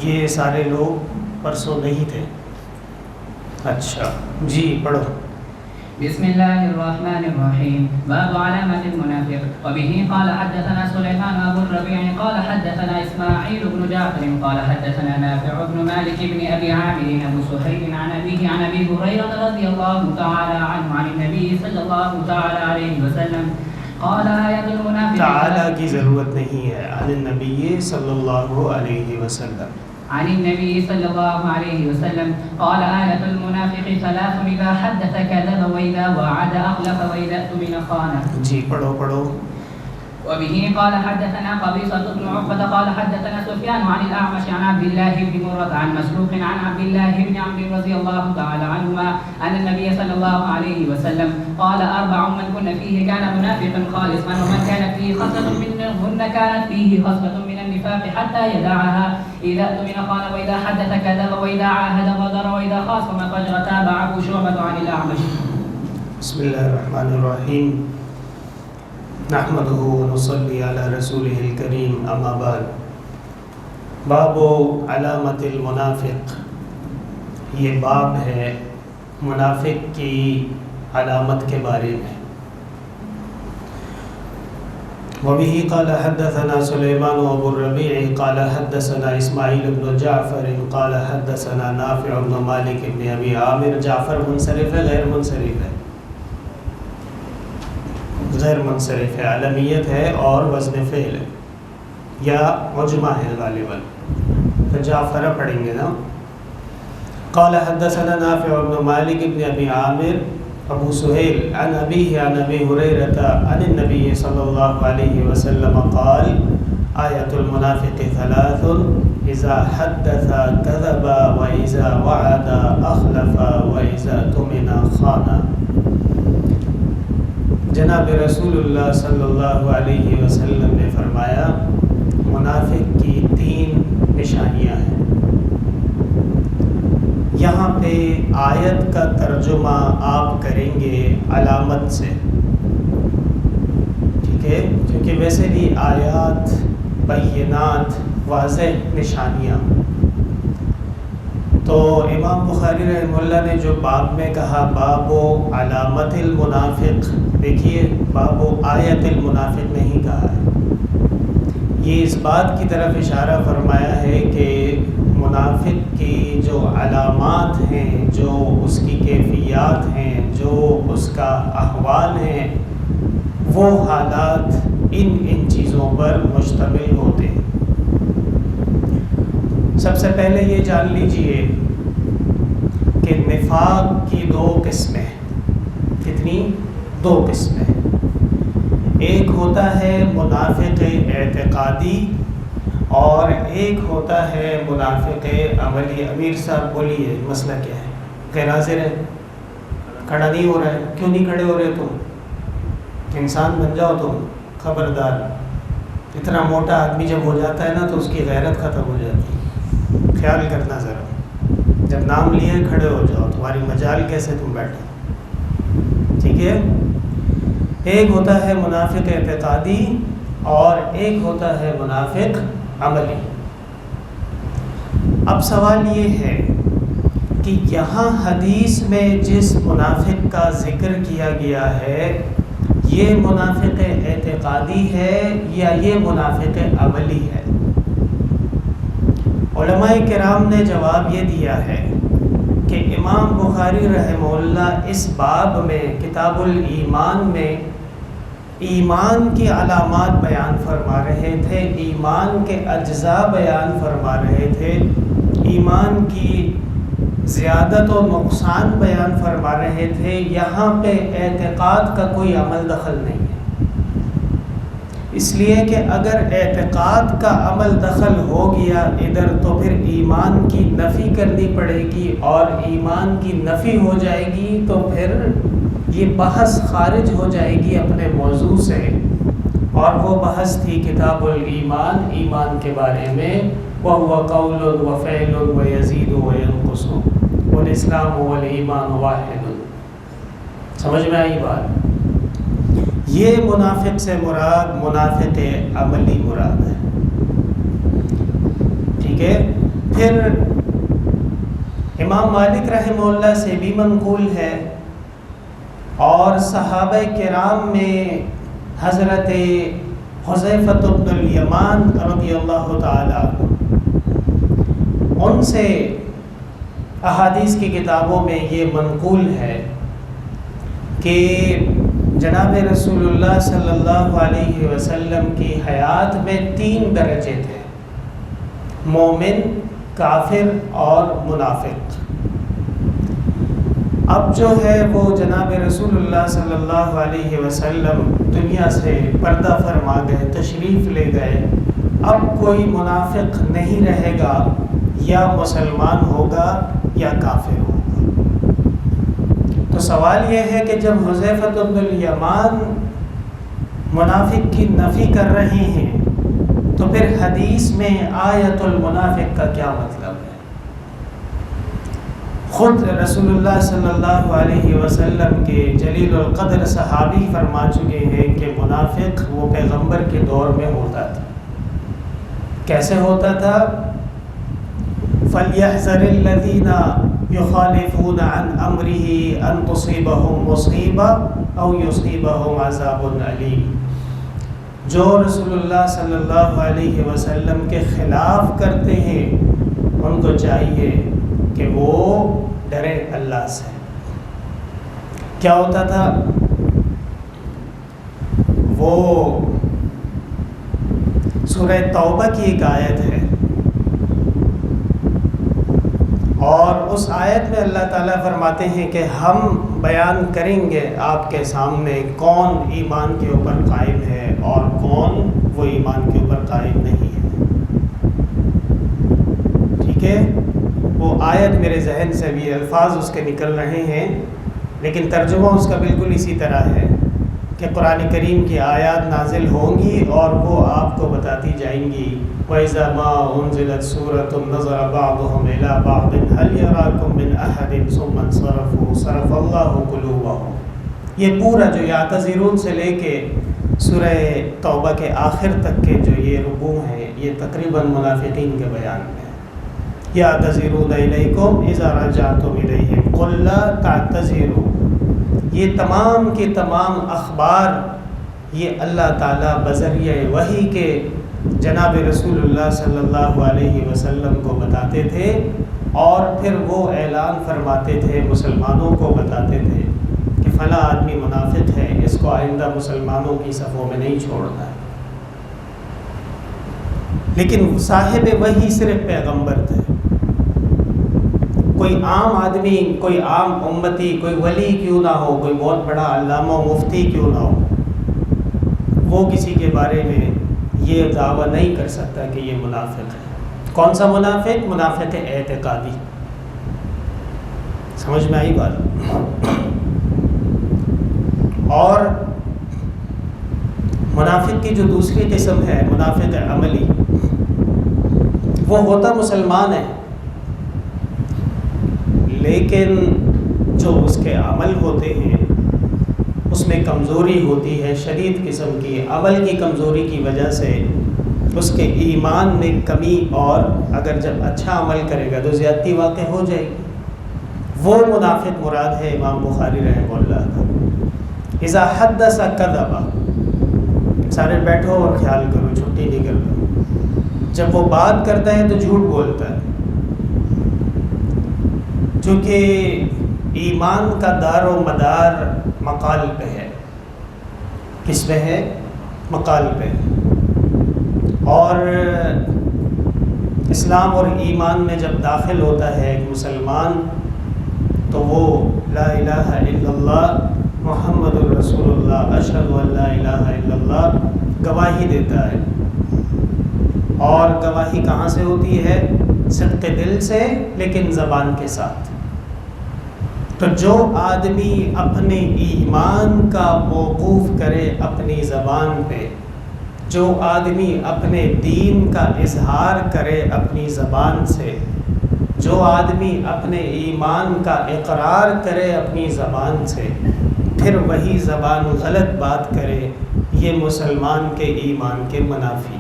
یہ سارے لوگ پرسوں نہیں تھے. اچھا جی پڑھو. بسم الله الرحمن الرحيم. باب علامة المنافق. وبه قال حدثنا سليمان أبو الربيع قال حدثنا إسماعيل بن جعفر قال حدثنا نافع بن مالك بن أبي عامر أبو سهيل عن أبيه عن أبي هريرة رضي الله تعالى عنه عن النبي صلى الله تعالى عليه وسلم قال آية المنافق. تعالى کی ضرورت نہیں ہے. عن النبی صلی اللہ علیہ وسلم. عن النبي صلى الله عليه وسلم قال آية المنافق ثلاث إذا حدث كذب وإذا وعد أخلف وإذا اؤتمن خان. جی پڑھو پڑھو. وبه قال حدثنا قبيصة بن عقبة قال حدثنا سفيان عن الأعمش عن عبد الله بن مرة عن مسروق عن عبد الله بن عمرو رضي الله تعالى عنهما أن النبي صلى الله عليه وسلم قال أربع من كن فيه كان منافقا خالصا ومن كانت فيه خصلة منهن كانت فيه خصلة من النفاق حتى يدعها إذا اؤتمن خان وإذا حدث كذب وإذا عاهد غدر وإذا خاصم فجر. تابعه شعبة عن الأعمش. بسم اللہ الرحمن الرحیم. نحمده ونصلي على رسوله الكريم. اما بعد. باب علامت المنافق. یہ باب ہے منافق کی علامت کے بارے میں. وبه قال حدثنا سليمان أبو الربيع قال حدثنا إسماعيل بن جعفر قال حدثنا نافع بن مالك بن أبي عامر. جعفر منصرف ہے غیر منصرف ہے؟ غیر منصرف ہے. علمیت ہے اور وزن فعل ہے یا عجمہ ہے غالباً. تو جعفر پڑھیں گے نا. قال حدثنا نافع بن مالك بن ابی عامر ابو سہیل عن ابیہ عن ابی ہریرۃ عن النبی صلی اللہ علیہ وسلم قال آیۃ المنافق ثلاث اذا حدث كذب واذا وعد اخلف واذا اؤتمن خان. جناب رسول اللہ صلی اللہ علیہ وسلم نے فرمایا منافق کی تین نشانیاں ہیں. یہاں پہ آیت کا ترجمہ آپ کریں گے علامت سے, ٹھیک ہے, کیونکہ ویسے بھی آیات بینات واضح نشانیاں. تو امام بخاری رحمہ اللہ نے جو باب میں کہا باب و علامت المنافق, دیکھیے باب و آیت المنافق نہیں کہا ہے. یہ اس بات کی طرف اشارہ فرمایا ہے کہ منافق کی جو علامات ہیں, جو اس کی کیفیات ہیں, جو اس کا احوال ہیں, وہ حالات ان چیزوں پر مشتمل ہوتے ہیں. سب سے پہلے یہ جان لیجئے کہ نفاق کی دو قسمیں. کتنی؟ دو قسمیں. ایک ہوتا ہے منافق اعتقادی اور ایک ہوتا ہے منافق عملی. امیر صاحب بولیے مسئلہ کیا ہے؟ غیر حاضر ہے, کھڑا نہیں ہو رہا ہے. کیوں نہیں کھڑے ہو رہے تم؟ انسان بن جاؤ تم, خبردار. اتنا موٹا آدمی جب ہو جاتا ہے نا تو اس کی غیرت ختم ہو جاتی ہے. خیال کرنا ذرا, جب نام لیے کھڑے ہو جاؤ, تمہاری مجال کیسے تم بیٹھے, ٹھیک ہے. ایک ہوتا ہے منافق اعتقادی اور ایک ہوتا ہے منافق عملی. اب سوال یہ ہے کہ یہاں حدیث میں جس منافق کا ذکر کیا گیا ہے یہ منافق اعتقادی ہے یا یہ منافق عملی ہے؟ علماء کرام نے جواب یہ دیا ہے کہ امام بخاری رحمہ اللہ اس باب میں کتاب الایمان میں ایمان کی علامات بیان فرما رہے تھے, ایمان کے اجزاء بیان فرما رہے تھے, ایمان کی زیادت و نقصان بیان فرما رہے تھے. یہاں پہ اعتقاد کا کوئی عمل دخل نہیں ہے, اس لیے کہ اگر اعتقاد کا عمل دخل ہو گیا ادھر تو پھر ایمان کی نفی کرنی پڑے گی, اور ایمان کی نفی ہو جائے گی تو پھر یہ بحث خارج ہو جائے گی اپنے موضوع سے. اور وہ بحث تھی کتاب الایمان, ایمان کے بارے میں, وَهُوَ قَوْلٌ وَفَعْلٌ وَيَزِيدُ وَيَنْقُصُ وَالْإِسْلَامُ وَالْإِيمَانُ وَاحِدٌ. سمجھ میں آئی بات؟ یہ منافق سے مراد منافق عملی مراد ہے, ٹھیک ہے. پھر امام مالک رحمہ اللہ سے بھی منقول ہے، اور صحابہ کرام میں حضرت حذیفہ بن الیمان رضی اللہ تعالیٰ ان سے احادیث کی کتابوں میں یہ منقول ہے کہ جناب رسول اللہ صلی اللہ علیہ وسلم کی حیات میں 3 درجے تھے: مومن، کافر اور منافق۔ اب جو ہے وہ جناب رسول اللہ صلی اللہ علیہ وسلم دنیا سے پردہ فرما گئے، تشریف لے گئے، اب کوئی منافق نہیں رہے گا، یا مسلمان ہوگا یا کافر ہوگا۔ تو سوال یہ ہے کہ جب حذیفہ بن الیمان منافق کی نفی کر رہے ہیں تو پھر حدیث میں آیت المنافق کا کیا مطلب ہے؟ خود رسول اللہ صلی اللہ علیہ وسلم کے جلیل القدر صحابی فرما چکے ہیں کہ منافق وہ پیغمبر کے دور میں ہوتا تھا۔ کیسے ہوتا تھا؟ فَلْيَحْذَرِ الَّذِينَ يُخَالِفُونَ عَنْ أَمْرِهِ أَن تُصِيبَهُمْ مُصِيبَةٌ أَوْ يُصِيبَهُمْ عَذَابٌ أَلِيمٌ۔ جو رسول اللہ صلی اللہ علیہ وسلم کے خلاف کرتے ہیں ان کو چاہیے کہ وہ ڈرے اللہ سے۔ کیا ہوتا تھا؟ وہ سورہ توبہ کی ایک آیت ہے، اور اس آیت میں اللہ تعالیٰ فرماتے ہیں کہ ہم بیان کریں گے آپ کے سامنے کون ایمان کے اوپر قائم ہے اور کون وہ ایمان کے اوپر قائم نہیں ہے۔ ٹھیک ہے، وہ آیت میرے ذہن سے بھی الفاظ اس کے نکل رہے ہیں، لیکن ترجمہ اس کا بالکل اسی طرح ہے کہ قرآن کریم کی آیات نازل ہوں گی اور وہ آپ کو بتاتی جائیں گی وَإِذَا مَا أُنزِلَتْ سُورَةٌ نَظَرَ بَعْضُهُمْ إِلَىٰ بَعْضٍ هَلْ يَرَاكُمْ مِنْ أَحَدٍ ثُمَّ انصَرَفُوا صَرَفَ اللَّهُ قُلُوبَهُمْ۔ یہ پورا جو یعتذرون سے لے کے سورہ توبہ کے آخر تک کے جو یہ رکوع ہیں یہ تقریباً منافقین کے بیان میں ہے۔ یعتذرون الیکم اذا رجعتم الیہم قل لا تعتذروا۔ یہ تمام کے تمام اخبار یہ اللہ تعالیٰ بذریعہ وحی کے جناب رسول اللہ صلی اللہ علیہ وسلم کو بتاتے تھے، اور پھر وہ اعلان فرماتے تھے، مسلمانوں کو بتاتے تھے کہ فلاں آدمی منافق ہے، اس کو آئندہ مسلمانوں کی صفوں میں نہیں چھوڑنا ہے۔ لیکن صاحب وحی صرف پیغمبر تھے، کوئی عام آدمی، کوئی عام امتی، کوئی ولی کیوں نہ ہو، کوئی بہت بڑا علامہ و مفتی کیوں نہ ہو، وہ کسی کے بارے میں یہ دعویٰ نہیں کر سکتا کہ یہ منافق ہے۔ کون سا منافق؟ منافق اعتقادی۔ سمجھ میں آئی بات؟ اور منافق کی جو دوسری قسم ہے منافق عملی، وہ ہوتا مسلمان ہے لیکن جو اس کے عمل ہوتے ہیں اس میں کمزوری ہوتی ہے، شدید قسم کی عمل کی کمزوری کی وجہ سے اس کے ایمان میں کمی، اور اگر جب اچھا عمل کرے گا تو زیادتی واقع ہو جائے گی۔ وہ منافق مراد ہے امام بخاری رحمہ اللہ کا۔ اذا حدث کذب، سارے بیٹھو اور خیال کرو، چھٹی نہیں کرتا، جب وہ بات کرتا ہے تو جھوٹ بولتا ہے، چونکہ ایمان کا دار و مدار مقال پہ ہے۔ کس پہ ہے؟ مقال پہ۔ اور اسلام اور ایمان میں جب داخل ہوتا ہے ایک مسلمان تو وہ لا الہ الا اللہ محمد الرسول اللہ اشہد ان لا الہ الا اللہ گواہی دیتا ہے، اور گواہی کہاں سے ہوتی ہے؟ صدق دل سے، لیکن زبان کے ساتھ۔ تو جو آدمی اپنے ایمان کا موقوف کرے اپنی زبان پہ، جو آدمی اپنے دین کا اظہار کرے اپنی زبان سے، جو آدمی اپنے ایمان کا اقرار کرے اپنی زبان سے، پھر وہی زبان غلط بات کرے، یہ مسلمان کے ایمان کے منافی ہے۔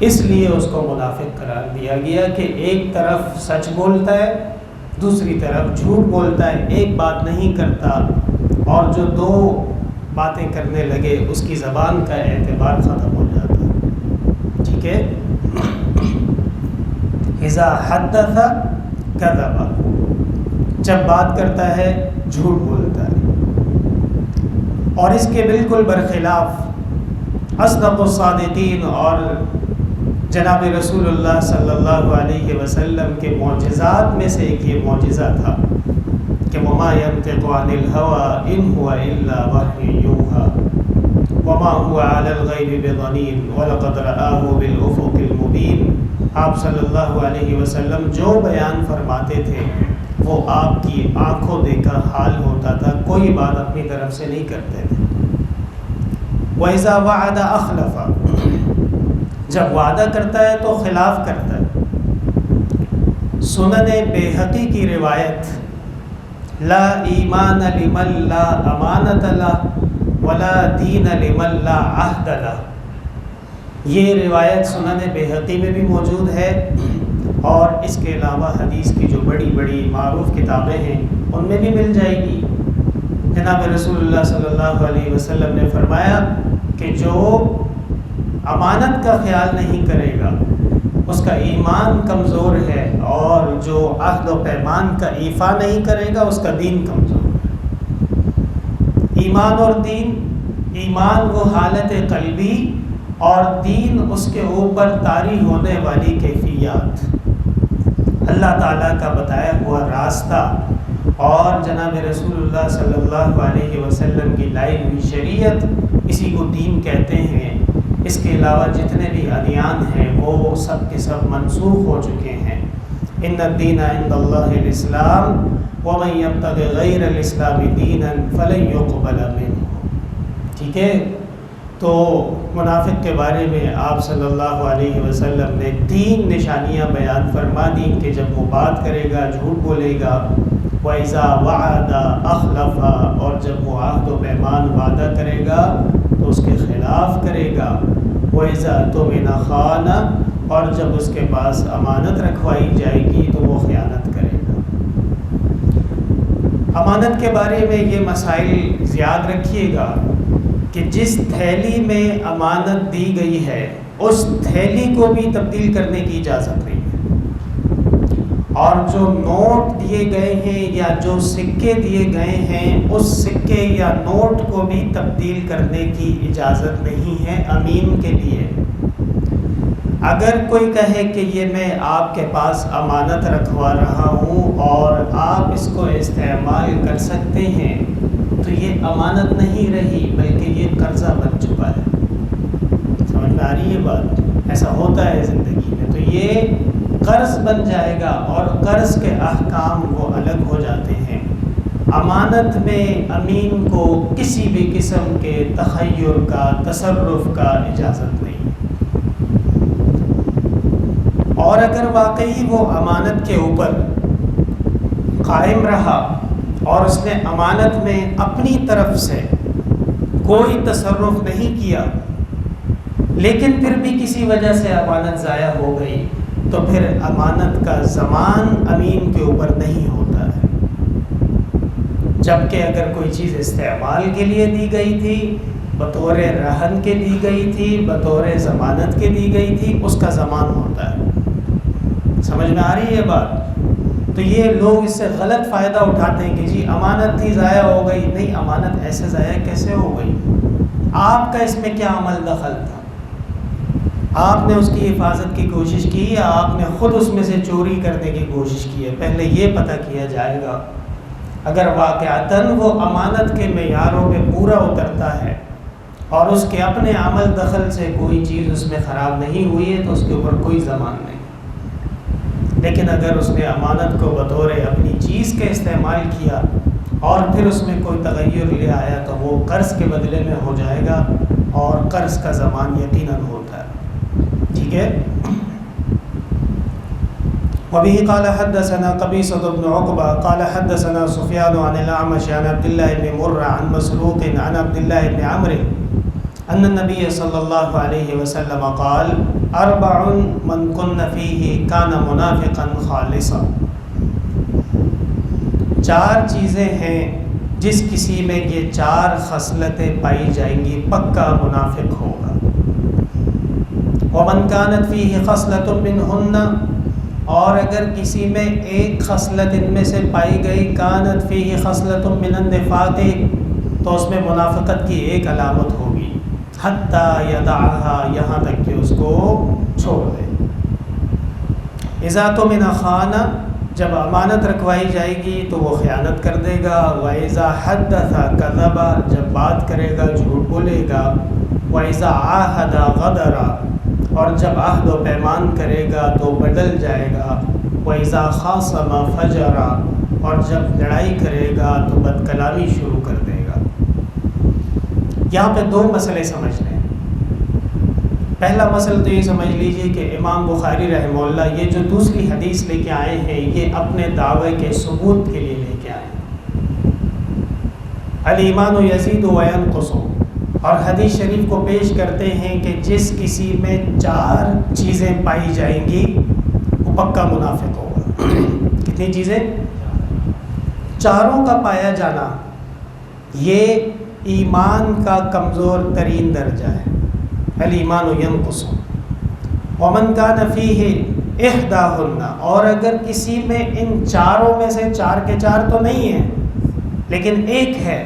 اس لیے اس کو منافق قرار دیا گیا کہ ایک طرف سچ بولتا ہے، دوسری طرف جھوٹ بولتا ہے، ایک بات نہیں کرتا، اور جو دو باتیں کرنے لگے اس کی زبان کا اعتبار ختم ہو جاتا ہے. ٹھیک ہے. اذا حدث کذب، جب بات کرتا ہے جھوٹ بولتا ہے. اور اس کے بالکل برخلاف اصدق الصادقین اور جناب رسول اللہ صلی اللہ علیہ وسلم کے معجزات میں سے ایک یہ معجزہ تھا کہ وما ينطق عن الهوى ان هو الا وحی یوحی وما هو علی الغیب بضنین ولقد رآہ بالافق المبین. آپ صلی اللہ علیہ وسلم جو بیان فرماتے تھے وہ آپ کی آنکھوں دیکھا حال ہوتا تھا، کوئی بات اپنی طرف سے نہیں کرتے تھے. وَإِذَا وَعَدَ أَخْلَفَ، جب وعدہ کرتا ہے تو خلاف کرتا ہے. سنن بیہقی کی روایت لا ایمان لمن لا امانت لہ ولا دین لمن لا عہد لہ، یہ روایت سنن بیہقی میں بھی موجود ہے، اور اس کے علاوہ حدیث کی جو بڑی بڑی معروف کتابیں ہیں ان میں بھی مل جائے گی. جناب رسول اللہ صلی اللہ علیہ وسلم نے فرمایا کہ جو امانت کا خیال نہیں کرے گا اس کا ایمان کمزور ہے، اور جو عہد و پیمان کا ایفا نہیں کرے گا اس کا دین کمزور ہے. ایمان اور دین، ایمان وہ حالت قلبی اور دین اس کے اوپر طاری ہونے والی کیفیات، اللہ تعالیٰ کا بتایا ہوا راستہ اور جناب رسول اللہ صلی اللہ علیہ وسلم کی لائی ہوئی شریعت، اسی کو دین کہتے ہیں. اس کے علاوہ جتنے بھی ادیان ہیں وہ سب کے سب منسوخ ہو چکے ہیں. ان الدین عند اللہ الاسلام ومن یبتغ غیر الاسلام دینا فلن یقبل منہ. ٹھیک ہے. تو منافق کے بارے میں آپ صلی اللہ علیہ وسلم نے 3 نشانیاں بیان فرما دیں کہ جب وہ بات کرے گا جھوٹ بولے گا، وَإِذَا وَعَدَ أَخْلَفَ، اور جب وہ عہد و پیمان وعدہ کرے گا تو اس کے خلاف کرے گا، وَإِذَا اؤْتُمِنَ خَانَ، اور جب اس کے پاس امانت رکھوائی جائے گی تو وہ خیانت کرے گا. امانت کے بارے میں یہ مسائل یاد رکھیے گا کہ جس تھیلی میں امانت دی گئی ہے اس تھیلی کو بھی تبدیل کرنے کی اجازت نہیں ہے، اور جو نوٹ دیے گئے ہیں یا جو سکے دیے گئے ہیں اس سکے یا نوٹ کو بھی تبدیل کرنے کی اجازت نہیں ہے امین کے لیے. اگر کوئی کہے کہ یہ میں آپ کے پاس امانت رکھوا رہا ہوں اور آپ اس کو استعمال کر سکتے ہیں تو یہ امانت نہیں رہی بلکہ یہ قرضہ بن چکا ہے. سمجھ میں آ رہی ہے بات؟ ایسا ہوتا ہے زندگی میں. تو یہ قرض بن جائے گا اور قرض کے احکام وہ الگ ہو جاتے ہیں. امانت میں امین کو کسی بھی قسم کے تخیر کا، تصرف کا اجازت نہیں. اور اگر واقعی وہ امانت کے اوپر قائم رہا اور اس نے امانت میں اپنی طرف سے کوئی تصرف نہیں کیا لیکن پھر بھی کسی وجہ سے امانت ضائع ہو گئی تو پھر امانت کا ضمان امین کے اوپر نہیں ہوتا ہے. جبکہ اگر کوئی چیز استعمال کے لیے دی گئی تھی، بطور رہن کے دی گئی تھی، بطور ضمانت کے دی گئی تھی، اس کا ضمان ہوتا ہے. سمجھ میں آ رہی ہے بات؟ تو یہ لوگ اس سے غلط فائدہ اٹھاتے ہیں کہ جی امانت تھی ضائع ہو گئی. نہیں، امانت ایسے ضائع کیسے ہو گئی؟ آپ کا اس میں کیا عمل دخل تھا؟ آپ نے اس کی حفاظت کی کوشش کی یا آپ نے خود اس میں سے چوری کرنے کی کوشش کی ہے؟ پہلے یہ پتہ کیا جائے گا. اگر واقعتاً وہ امانت کے معیاروں پہ پورا اترتا ہے اور اس کے اپنے عمل دخل سے کوئی چیز اس میں خراب نہیں ہوئی ہے تو اس کے اوپر کوئی ضمان نہیں. لیکن اگر اس نے امانت کو بطور اپنی چیز کے استعمال کیا اور پھر اس میں کوئی تغیر لے آیا تو وہ قرض کے بدلے میں ہو جائے گا اور قرض کا ضمان یقیناً ہوتا ہے. ٹھیک ہے. وبه قال حدثنا قبيصة بن عقبة قال حدثنا سفيان عن الأعمش عن عبد الله بن مرة عن مسروق عن عبد الله بن عمرو أن النبي صلى الله عليه وسلم قال اربع من کن فیہ کان منافقا خالصا، 4 چیزیں ہیں جس کسی میں یہ 4 خصلتیں پائی جائیں گی پکا منافق ہوگا۔ ومن کانت فیہ خصلۃ منہن، اور اگر کسی میں ایک خصلت ان میں سے پائی گئی، کانت فیہ خصلۃ من النفاق، تو اس میں منافقت کی ایک علامت ہوگی، حتی یدعها، یہاں تک کہ اس کو چھوڑ دے۔ اذا تؤمن خان، جب امانت رکھوائی جائے گی تو وہ خیانت کر دے گا۔ وَإِذَا حَدَّثَ كَذَبَ، جب بات کرے گا جھوٹ بولے گا۔ وَإِذَا عَاهَدَ غَدَرَ، اور جب عہد و پیمان کرے گا تو بدل جائے گا۔ وَإِذَا خَاصَمَ فَجَرَ، اور جب لڑائی کرے گا تو بد کلامی شروع کر دے گا۔ یہاں پہ 2 مسئلے سمجھ لیں۔ پہلا مسئلہ تو یہ سمجھ لیجئے کہ امام بخاری رحمہ اللہ یہ جو دوسری حدیث لے کے آئے ہیں یہ اپنے دعوے کے ثبوت کے لیے لے کے آئے ہیں۔ الایمان یزید و ینقص، اور حدیث شریف کو پیش کرتے ہیں کہ جس کسی میں 4 چیزیں پائی جائیں گی وہ پکا منافق ہوگا۔ کتنی چیزیں؟ 4 کا پایا جانا یہ ایمان کا کمزور ترین درجہ ہے۔ الایمان ینقص ومن کان فیہ احداہن، اور اگر کسی میں ان 4 میں سے 4 کے 4 تو نہیں ہیں لیکن ایک ہے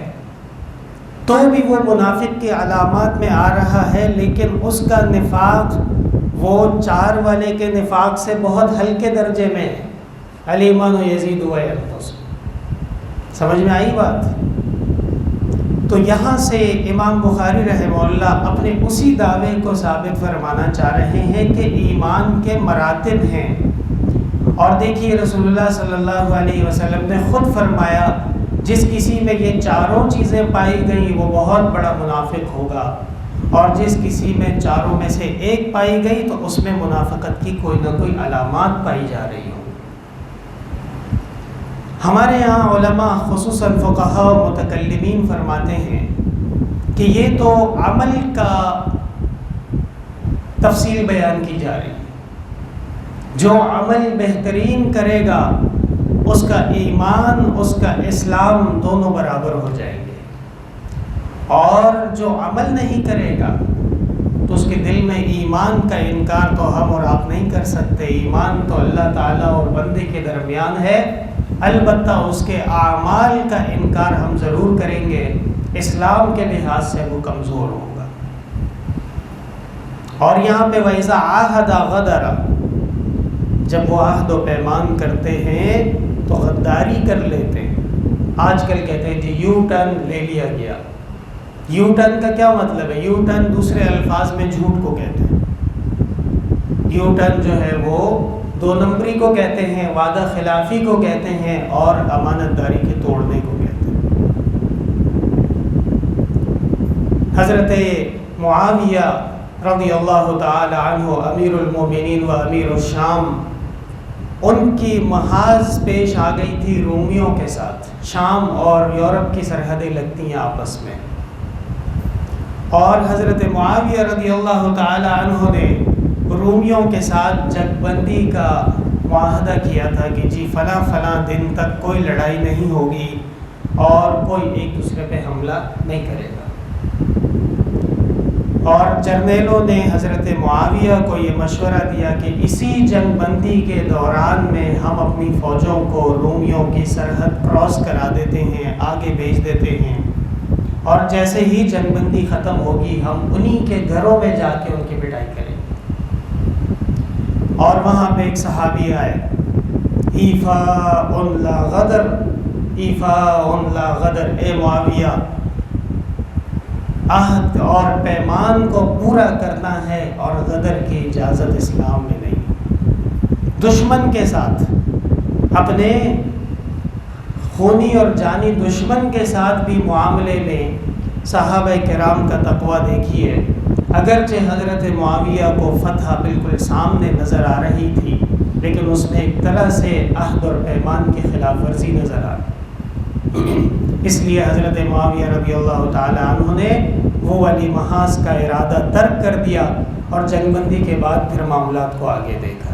تو بھی وہ منافق کی علامات میں آ رہا ہے، لیکن اس کا نفاق وہ 4 والے کے نفاق سے بہت ہلکے درجے میں ہے۔ الایمان یزید و ینقص، سمجھ میں آئی بات؟ تو یہاں سے امام بخاری رحمہ اللہ اپنے اسی دعوے کو ثابت فرمانا چاہ رہے ہیں کہ ایمان کے مراتب ہیں۔ اور دیکھیے رسول اللہ صلی اللہ علیہ وسلم نے خود فرمایا جس کسی میں یہ 4 چیزیں پائی گئیں وہ بہت بڑا منافق ہوگا، اور جس کسی میں 4 میں سے ایک پائی گئی تو اس میں منافقت کی کوئی نہ کوئی علامات پائی جا رہی ہوں۔ ہمارے یہاں علماء خصوصاً فقہاء و متکلمین فرماتے ہیں کہ یہ تو عمل کا تفصیل بیان کی جا رہی ہے۔ جو عمل بہترین کرے گا اس کا ایمان اس کا اسلام دونوں برابر ہو جائیں گے، اور جو عمل نہیں کرے گا تو اس کے دل میں ایمان کا انکار تو ہم اور آپ نہیں کر سکتے۔ ایمان تو اللہ تعالیٰ اور بندے کے درمیان ہے، البتہ اس کے اعمال کا انکار ہم ضرور کریں گے، اسلام کے لحاظ سے وہ کمزور ہوگا۔ اور یہاں پہ وَإِذَا عَاهَدَ غَدَرَ، جب وہ عہد و پیمان کرتے ہیں تو غداری کر لیتے ہیں۔ آج کل کہتے ہیں جی یو ٹرن لے لیا گیا۔ یو ٹرن کا کیا مطلب ہے؟ یو ٹرن دوسرے الفاظ میں جھوٹ کو کہتے ہیں۔ یو ٹرن جو ہے وہ 2 نمبری کو کہتے ہیں، وعدہ خلافی کو کہتے ہیں، اور امانت داری کے توڑنے کو کہتے ہیں۔ حضرت معاویہ رضی اللہ تعالی عنہ امیر المومنین و امیر الشام، ان کی محاذ پیش آ گئی تھی رومیوں کے ساتھ۔ شام اور یورپ کی سرحدیں لگتی ہیں آپس میں، اور حضرت معاویہ رضی اللہ تعالی عنہ نے رومیوں کے ساتھ جنگ بندی کا معاہدہ کیا تھا کہ جی فلاں فلاں دن تک کوئی لڑائی نہیں ہوگی اور کوئی ایک دوسرے پہ حملہ نہیں کرے گا۔ اور جرنیلوں نے حضرت معاویہ کو یہ مشورہ دیا کہ اسی جنگ بندی کے دوران میں ہم اپنی فوجوں کو رومیوں کی سرحد کراس کرا دیتے ہیں، آگے بھیج دیتے ہیں، اور جیسے ہی جنگ بندی ختم ہوگی ہم انہی کے گھروں میں جا کے ان کی پٹائی کریں گے۔ اور وہاں پہ ایک صحابی آئے، ایفاء لا غدر، ایفاء لا غدر، اے معاویہ عہد اور پیمان کو پورا کرنا ہے اور غدر کی اجازت اسلام میں نہیں۔ دشمن کے ساتھ، اپنے خونی اور جانی دشمن کے ساتھ بھی معاملے میں صحابہ کرام کا تقویٰ دیکھیے۔ اگرچہ حضرت معاویہ کو فتح بالکل سامنے نظر آ رہی تھی، لیکن اس میں ایک طرح سے عہد اور پیمان کی خلاف ورزی نظر آ رہی۔ اس لیے حضرت معاویہ رضی اللہ تعالی عنہ نے وہ والی محاذ کا ارادہ ترک کر دیا اور جنگ بندی کے بعد پھر معاملات کو آگے دیکھا۔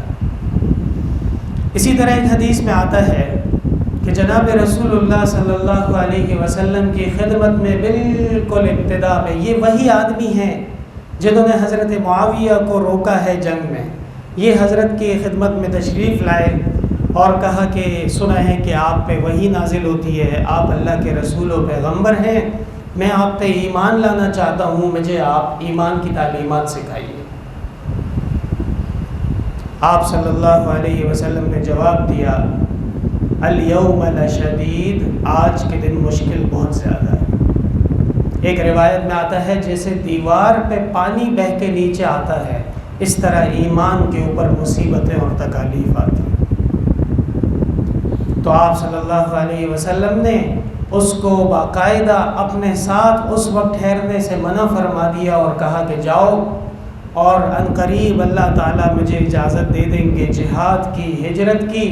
اسی طرح ایک حدیث میں آتا ہے کہ جناب رسول اللہ صلی اللہ علیہ وسلم کی خدمت میں بالکل ابتدا میں یہ وہی آدمی ہیں جنہوں نے حضرت معاویہ کو روکا ہے جنگ میں، یہ حضرت کی خدمت میں تشریف لائے اور کہا کہ سنا ہے کہ آپ پہ وحی نازل ہوتی ہے، آپ اللہ کے رسول و پیغمبر ہیں، میں آپ پہ ایمان لانا چاہتا ہوں، مجھے آپ ایمان کی تعلیمات سکھائیے۔ آپ صلی اللہ علیہ وسلم نے جواب دیا، الیوم لشدید، آج کے دن مشکل بہت زیادہ ہے۔ ایک روایت میں آتا ہے جیسے دیوار پہ پانی بہہ کے نیچے آتا ہے، اس طرح ایمان کے اوپر مصیبتیں اور تکالیف آتی ہیں۔ تو آپ صلی اللہ علیہ وسلم نے اس کو باقاعدہ اپنے ساتھ اس وقت ٹھہرنے سے منع فرما دیا اور کہا کہ جاؤ، اور عنقریب اللہ تعالیٰ مجھے اجازت دے دیں گے جہاد کی، ہجرت کی،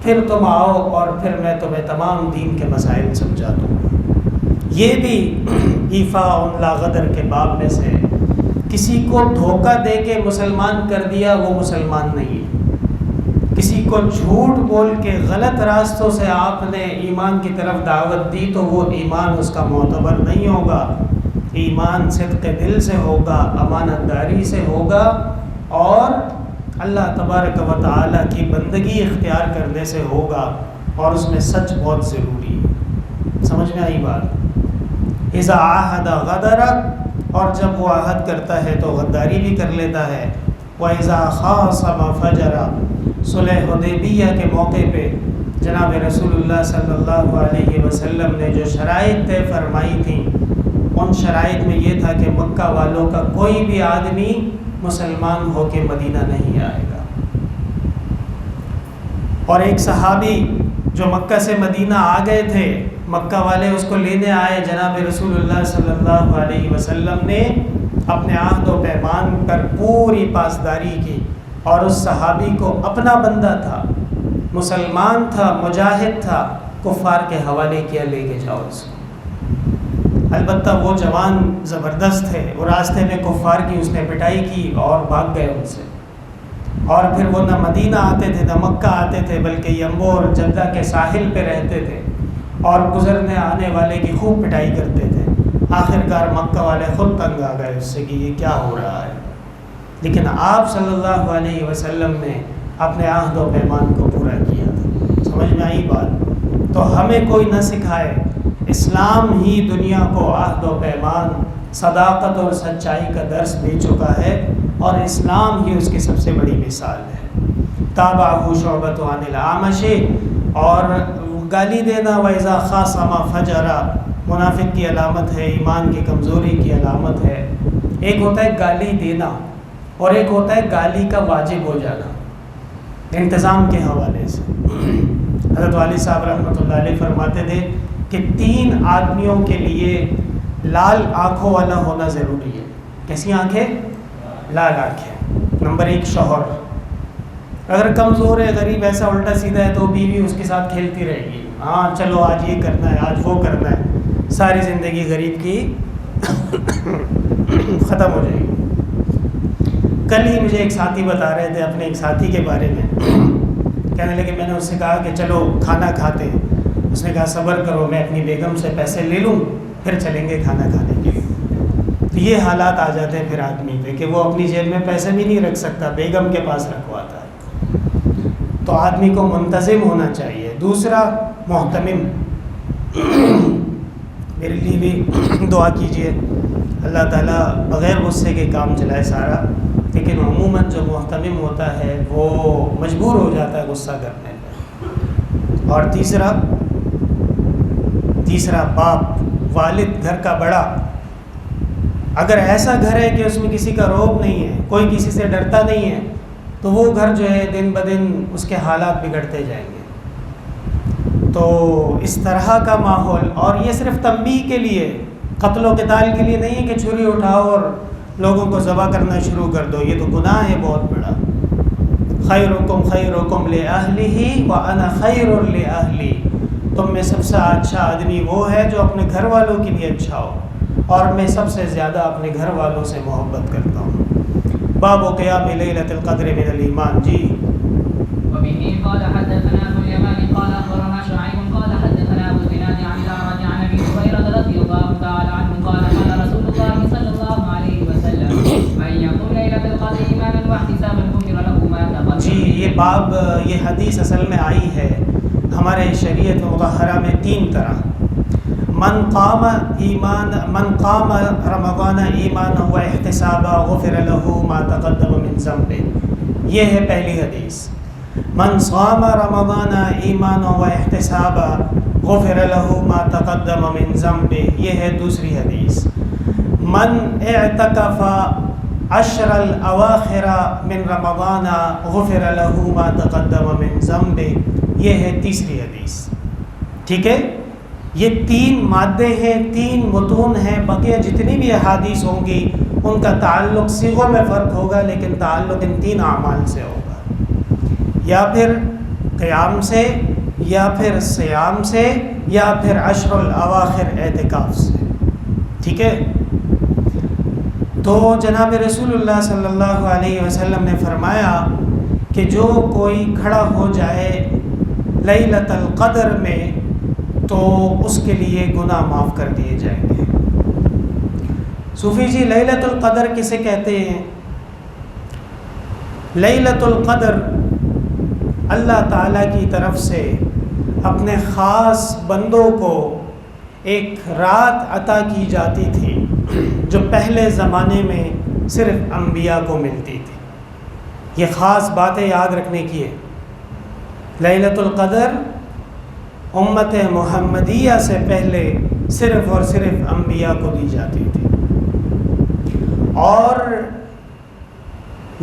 پھر تم آؤ اور پھر میں تمہیں تمام دین کے مسائل سمجھا دوں۔ یہ بھی ایفاء لا غدر کے باب میں سے، کسی کو دھوکہ دے کے مسلمان کر دیا وہ مسلمان نہیں ہے۔ کسی کو جھوٹ بول کے غلط راستوں سے آپ نے ایمان کی طرف دعوت دی تو وہ ایمان اس کا معتبر نہیں ہوگا۔ ایمان صدق دل سے ہوگا، امانت داری سے ہوگا، اور اللہ تبارک و تعالیٰ کی بندگی اختیار کرنے سے ہوگا، اور اس میں سچ بہت ضروری ہے۔ سمجھ میں آئی بات؟ اذا عاہد غدر، اور جب وہ عہد کرتا ہے تو غداری بھی کر لیتا ہے۔ وَإِذَا خَاصَمَ فَجَرَ، صلح حدیبیہ کے موقع پہ جناب رسول اللہ صلی اللہ علیہ وسلم نے جو شرائط طے فرمائی تھیں، ان شرائط میں یہ تھا کہ مکہ والوں کا کوئی بھی آدمی مسلمان ہو کے مدینہ نہیں آئے گا، اور ایک صحابی جو مکہ سے مدینہ آ گئے تھے، مکہ والے اس کو لینے آئے، جناب رسول اللہ صلی اللہ علیہ وسلم نے اپنے عہد و پیمان پر پوری پاسداری کی، اور اس صحابی کو اپنا بندہ تھا، مسلمان تھا، مجاہد تھا، کفار کے حوالے کیا، لے کے جاؤ اس کو۔ البتہ وہ جوان زبردست تھے، وہ راستے میں کفار کی اس نے پٹائی کی اور بھاگ گئے ان سے، اور پھر وہ نہ مدینہ آتے تھے نہ مکہ آتے تھے، بلکہ یمبو اور جدہ کے ساحل پہ رہتے تھے، اور گزرنے آنے والے کی خوب پٹائی کرتے تھے۔ آخرکار مکہ والے خود تنگ آ گئے اس سے کہ یہ کیا ہو رہا ہے، لیکن آپ صلی اللہ علیہ وسلم نے اپنے عہد و پیمان کو پورا کیا تھا۔ سمجھ میں آئی بات؟ تو ہمیں کوئی نہ سکھائے، اسلام ہی دنیا کو عہد و پیمان، صداقت اور سچائی کا درس دے چکا ہے، اور اسلام ہی اس کی سب سے بڑی مثال ہے۔ تابعہ شعبۃ عن الأعمش، اور گالی دینا وَإِذَا خَاصَمَ فَجَرَ منافق کی علامت ہے، ایمان کی کمزوری کی علامت ہے۔ ایک ہوتا ہے گالی دینا، اور ایک ہوتا ہے گالی کا واجب ہو جانا انتظام کے حوالے سے۔ حضرت والی صاحب رحمۃ اللہ علیہ فرماتے تھے کہ 3 آدمیوں کے لیے لال آنکھوں والا ہونا ضروری ہے۔ کیسی آنکھیں؟ لال آنکھیں۔ نمبر 1 شوہر، اگر کمزور ہے، غریب، ایسا الٹا سیدھا ہے تو بیوی اس کے ساتھ کھیلتی رہے گی، ہاں چلو آج یہ کرنا ہے، آج وہ کرنا ہے، ساری زندگی غریب کی ختم ہو جائے گی۔ کل ہی مجھے ایک ساتھی بتا رہے تھے اپنے ایک ساتھی کے بارے میں، کہنے لگے میں نے اس سے کہا کہ چلو کھانا کھاتے ہیں، اس نے کہا صبر کرو، میں اپنی بیگم سے پیسے لے لوں پھر چلیں گے کھانا کھانے کے لیے۔ تو یہ حالات آ جاتے ہیں پھر آدمی پہ کہ وہ اپنی جیب میں پیسے بھی نہیں رکھ سکتا، بیگم کے پاس رکھواتا ہے۔ تو آدمی کو منتظم ہونا چاہیے۔ دوسرا محتمم، میرے لیے بھی دعا کیجیے، اللہ تعالیٰ بغیر غصے کے کام چلائے سارا، لیکن عموماً جو محتمم ہوتا ہے وہ مجبور ہو جاتا ہے غصہ کرنے پہ۔ اور تیسرا باپ، والد، گھر کا بڑا، اگر ایسا گھر ہے کہ اس میں کسی کا روب نہیں ہے، کوئی کسی سے ڈرتا نہیں ہے، تو وہ گھر جو ہے دن بدن اس کے حالات بگڑتے جائیں گے۔ تو اس طرح کا ماحول، اور یہ صرف تنبیہ کے لیے، قتل و قتال کے لیے نہیں ہے کہ چھری اٹھاؤ اور لوگوں کو ذبح کرنا شروع کر دو، یہ تو گناہ ہے بہت بڑا۔ خیرکم خیرکم لأہلہ وأنا خیر لأہلی، تم میں سب سے اچھا آدمی وہ ہے جو اپنے گھر والوں کے لیے اچھا ہو، اور میں سب سے زیادہ اپنے گھر والوں سے محبت کرتا ہوں۔ باب قیام لیلۃ القدر من الایمان. جی. وبه قال حدثنا ابو اليمان قال اخبرنا شعيب قال حدثنا ابو الزناد عن الاعرج عن ابي هريره رضي الله تعالى عنه قال قال رسول الله صلى الله عليه وسلم من يقوم ليله القدر ايمانا واحتسابا غفر له ما تقدم. جی یہ باب، یہ حدیث اصل میں آئی ہے ہمارے شریعت مطہرہ میں 3 طرح. من قام رمضان ایمانا و احتسابا غفر له ما تقدم من ذنبه، یہ ہے پہلی حدیث. من صام رمضان ایمانا و احتسابا غفر له ما تقدم من ذنبه، یہ ہے دوسری حدیث. من اعتکف عشر الاواخر من رمضان غفر له ما تقدم من ذنبه، یہ ہے تیسری حدیث. ٹھیک ہے، یہ 3 مادے ہیں، 3 متون ہیں. بقیہ جتنی بھی احادیث ہوں گی ان کا تعلق صیغوں میں فرق ہوگا، لیکن تعلق ان 3 اعمال سے ہوگا، یا پھر قیام سے، یا پھر صیام سے، یا پھر عشر الاواخر اعتکاف سے. ٹھیک ہے. تو جناب رسول اللہ صلی اللہ علیہ وسلم نے فرمایا کہ جو کوئی کھڑا ہو جائے لیلۃ القدر میں تو اس کے لیے گناہ معاف کر دیے جائیں گے. صوفی جی لیلۃ القدر کسے کہتے ہیں؟ لیلۃ القدر اللہ تعالیٰ کی طرف سے اپنے خاص بندوں کو ایک رات عطا کی جاتی تھی جو پہلے زمانے میں صرف انبیاء کو ملتی تھی. یہ خاص باتیں یاد رکھنے کی ہے. لیلۃ القدر امت محمدیہ سے پہلے صرف اور صرف انبیاء کو دی جاتی تھی، اور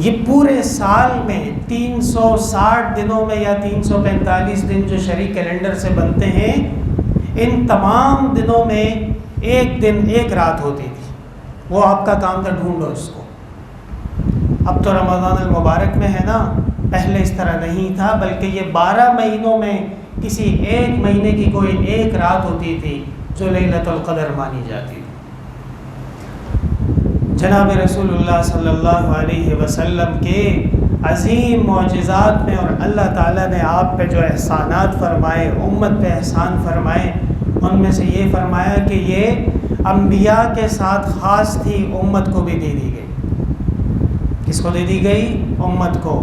یہ پورے سال میں 360 دنوں میں یا 345 دن جو شرعی کیلنڈر سے بنتے ہیں، ان تمام دنوں میں ایک دن ایک رات ہوتی تھی. وہ آپ کا کام تھا ڈھونڈو اس کو. اب تو رمضان المبارک میں ہے نا، پہلے اس طرح نہیں تھا، بلکہ یہ 12 مہینوں میں کسی ایک مہینے کی کوئی ایک رات ہوتی تھی جو لیلۃ القدر مانی جاتی تھی. جناب رسول اللہ صلی اللہ علیہ وسلم کے عظیم معجزات میں اور اللہ تعالیٰ نے آپ پہ جو احسانات فرمائے، امت پہ احسان فرمائے، ان میں سے یہ فرمایا کہ یہ انبیاء کے ساتھ خاص تھی، امت کو بھی دے دی گئی. کس کو دے دی گئی؟ امت کو.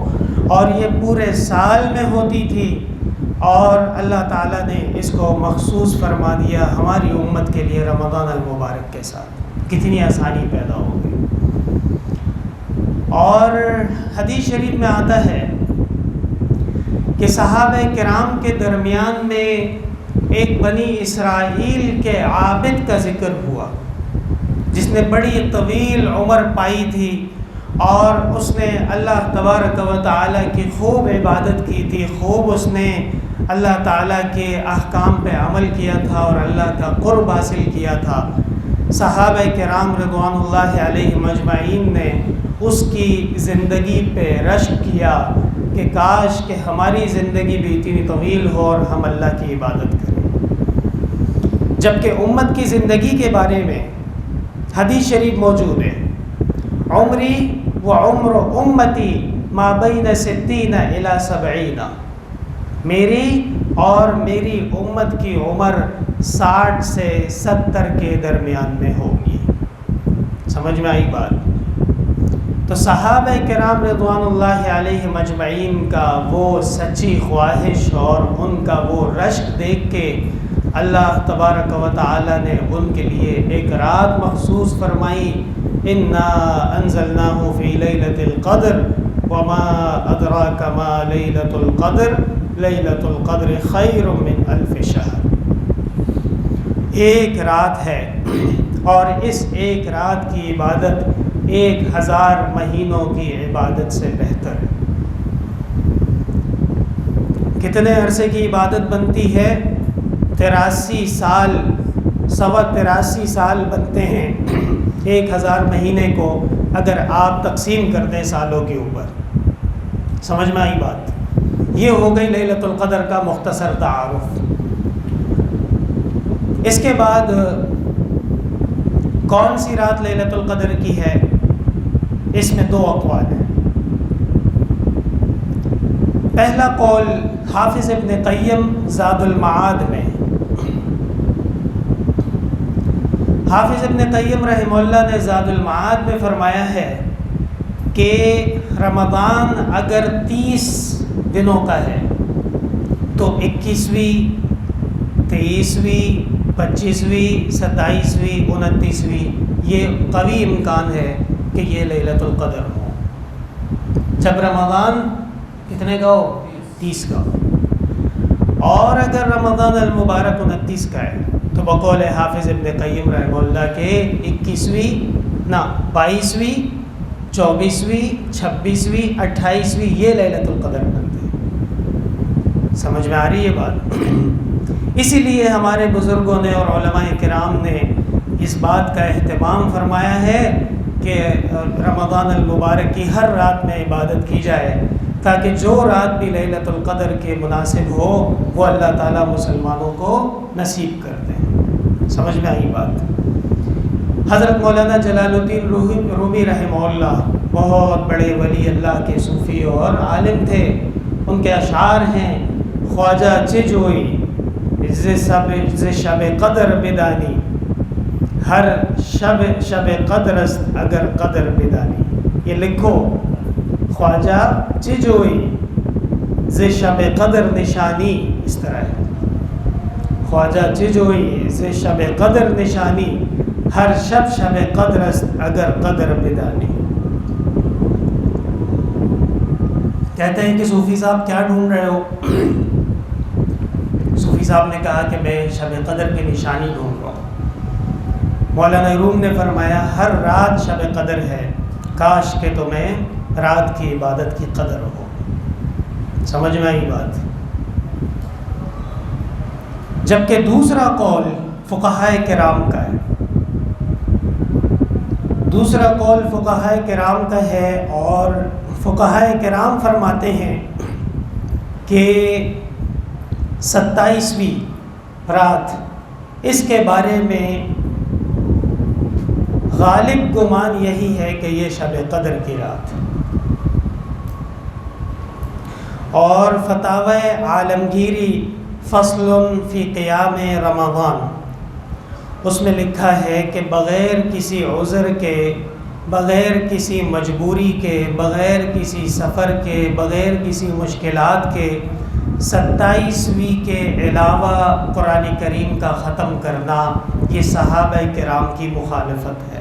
اور یہ پورے سال میں ہوتی تھی، اور اللہ تعالیٰ نے اس کو مخصوص فرما دیا ہماری امت کے لیے رمضان المبارک کے ساتھ. کتنی آسانی پیدا ہو گئی. اور حدیث شریف میں آتا ہے کہ صحابہ کرام کے درمیان میں ایک بنی اسرائیل کے عابد کا ذکر ہوا جس نے بڑی طویل عمر پائی تھی، اور اس نے اللہ تبارک و تعالیٰ کی خوب عبادت کی تھی، خوب اس نے اللہ تعالیٰ کے احکام پہ عمل کیا تھا اور اللہ کا قرب حاصل کیا تھا. صحابہ کرام رضوان اللہ علیہم اجمعین نے اس کی زندگی پہ رشک کیا کہ کاش کہ ہماری زندگی بھی اتنی طویل ہو اور ہم اللہ کی عبادت کریں. جبکہ امت کی زندگی کے بارے میں حدیث شریف موجود ہے، عمری و عمر امتی ما بین 60 الی 70، میری اور میری امت کی عمر 60 سے 70 کے درمیان میں ہوگی. سمجھ میں آئی بات؟ تو صحابہ کرام رضوان اللہ علیہم اجمعین کا وہ سچی خواہش اور ان کا وہ رشک دیکھ کے اللہ تبارک و تعالی نے ان کے لیے ایک رات مخصوص فرمائی، انا انزلناہ فی لیلۃ القدر وما ادراک ما لیلۃ القدر لیلۃ القدر خیر من الف شہر. ایک رات ہے، اور اس ایک رات کی عبادت 1000 مہینوں کی عبادت سے بہتر ہے. کتنے عرصے کی عبادت بنتی ہے؟ 83 سال، 83 سال بنتے ہیں 1000 مہینے کو اگر آپ تقسیم کر دیں سالوں کے اوپر. سمجھ میں آئی بات؟ یہ ہو گئی لیلۃ القدر کا مختصر تعارف. اس کے بعد کون سی رات لیلۃ القدر کی ہے؟ اس میں 2 اقوال ہیں۔ پہلا قول حافظ ابن قیم زاد المعاد میں، حافظ ابن قیم رحمہ اللہ نے زاد المعاد میں فرمایا ہے کہ رمضان اگر 30 دنوں کا ہے تو 21ویں، 23ویں، 25ویں، 27ویں، 29ویں یہ قوی امکان ہے کہ یہ لیلۃ القدر ہو، جب رمضان کتنے کا ہو؟ 30 کا ہو۔ اور اگر رمضان المبارک 29 کا ہے تو بقول حافظ ابن قیم رحمہ اللہ کے 22ویں، 24ویں، 26ویں، 28ویں یہ لیلۃ القدر بنتے ہیں۔ سمجھ میں آ رہی ہے بات؟ اسی لیے ہمارے بزرگوں نے اور علماء کرام نے اس بات کا اہتمام فرمایا ہے کہ رمضان المبارک کی ہر رات میں عبادت کی جائے، تاکہ جو رات بھی لیلۃ القدر کے مناسب ہو وہ اللہ تعالیٰ مسلمانوں کو نصیب کرتے ہیں۔ سمجھ میں آئی بات؟ حضرت مولانا جلال الدین رومی رحمہ اللہ بہت بڑے ولی اللہ کے صوفی اور عالم تھے۔ ان کے اشعار ہیں: خواجہ چجوئی ز شب قدر بدانی، ہر شب قدر است اگر قدر بدانی۔ یہ لکھو، خواجہ چجوئی ز شب قدر نشانی، اس طرح ہے، خواجہ چجوئی ز شب قدر نشانی، ہر شب قدر است اگر قدر بدانی۔ کہتے ہیں کہ صوفی صاحب کیا ڈھونڈ رہے ہو؟ صوفی صاحب نے کہا کہ میں شب قدر کی نشانی ڈھونڈ رہا ہوں۔ مولانا روم نے فرمایا ہر رات شب قدر ہے، کاش کہ تمہیں رات کی عبادت کی قدر ہو۔ سمجھ میں آئی بات؟ جبکہ دوسرا قول فقہائے کرام کا ہے، دوسرا قول فقہائے کرام کا ہے، اور فقہائے کرام فرماتے ہیں کہ 27ویں رات، اس کے بارے میں غالب گمان یہی ہے کہ یہ شب قدر کی رات۔ اور فتاوی عالمگیری فصل فی قیام رمضان، اس میں لکھا ہے کہ بغیر کسی عذر کے، بغیر کسی مجبوری کے، بغیر کسی سفر کے، بغیر کسی مشکلات کے 27ویں کے علاوہ قرآن کریم کا ختم کرنا یہ صحابہ کرام کی مخالفت ہے۔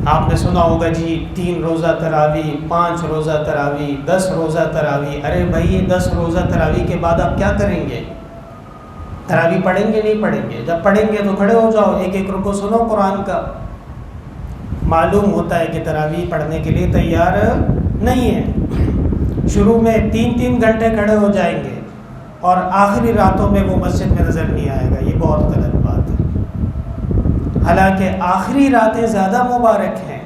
آپ نے سنا ہوگا جی 3 روزہ تراویح، 5 روزہ تراویح، 10 روزہ تراویح۔ ارے بھائی یہ 10 روزہ تراویح کے بعد آپ کیا کریں گے؟ تراویح پڑھیں گے نہیں پڑھیں گے؟ جب پڑھیں گے تو کھڑے ہو جاؤ، ایک ایک رکوع سنو قرآن کا۔ معلوم ہوتا ہے کہ تراویح پڑھنے کے لیے تیار نہیں ہے۔ شروع میں 3 گھنٹے کھڑے ہو جائیں گے اور آخری راتوں میں وہ مسجد میں نظر نہیں آئے گا، یہ بہت غلط بات ہے۔ حالانکہ آخری راتیں زیادہ مبارک ہیں،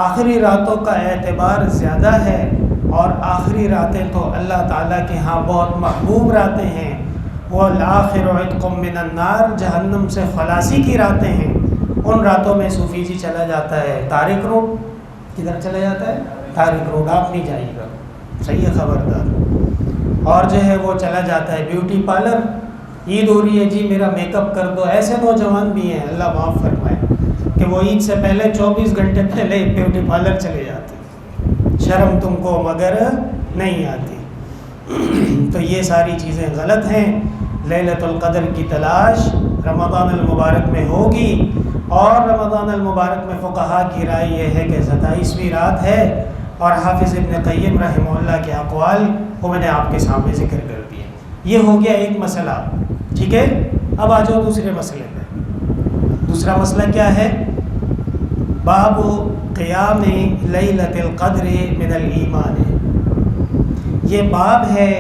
آخری راتوں کا اعتبار زیادہ ہے، اور آخری راتیں تو اللہ تعالیٰ کے ہاں بہت محبوب راتیں ہیں۔ وَالْآخِرُ عِتْقٌ مِّنَ النَّارِ، جہنم سے خلاصی کی راتیں ہیں۔ ان راتوں میں صوفی جی چلا جاتا ہے تارک روڈ، کدھر چلا جاتا ہے؟ تارک روڈ، آپ نہیں جائیے گا، صحیح ہے، خبردار۔ اور جو ہے وہ چلا جاتا ہے بیوٹی پارلر، عید ہو رہی ہے جی میرا میک اپ کر دو۔ ایسے نوجوان بھی ہیں، اللہ معاف فرمائے، کہ وہ عید سے پہلے 24 گھنٹے پہلے بیوٹی پارلر چلے جاتے، شرم تم کو مگر نہیں آتی۔ تو یہ ساری چیزیں غلط ہیں۔ لیلۃ القدر کی تلاش رمضان المبارک میں ہوگی، اور رمضان المبارک میں فقہا کی رائے یہ ہے کہ 27ویں رات ہے، اور حافظ ابن قیم رحمہ اللہ کے اقوال کو میں نے آپ کے سامنے ذکر کر دیے۔ یہ ہو گیا ایک مسئلہ، ٹھیک ہے۔ اب آ جاؤ دوسرے مسئلے پہ۔ دوسرا مسئلہ کیا ہے؟ باب قیام لیلۃ القدر من الایمان، یہ باب ہے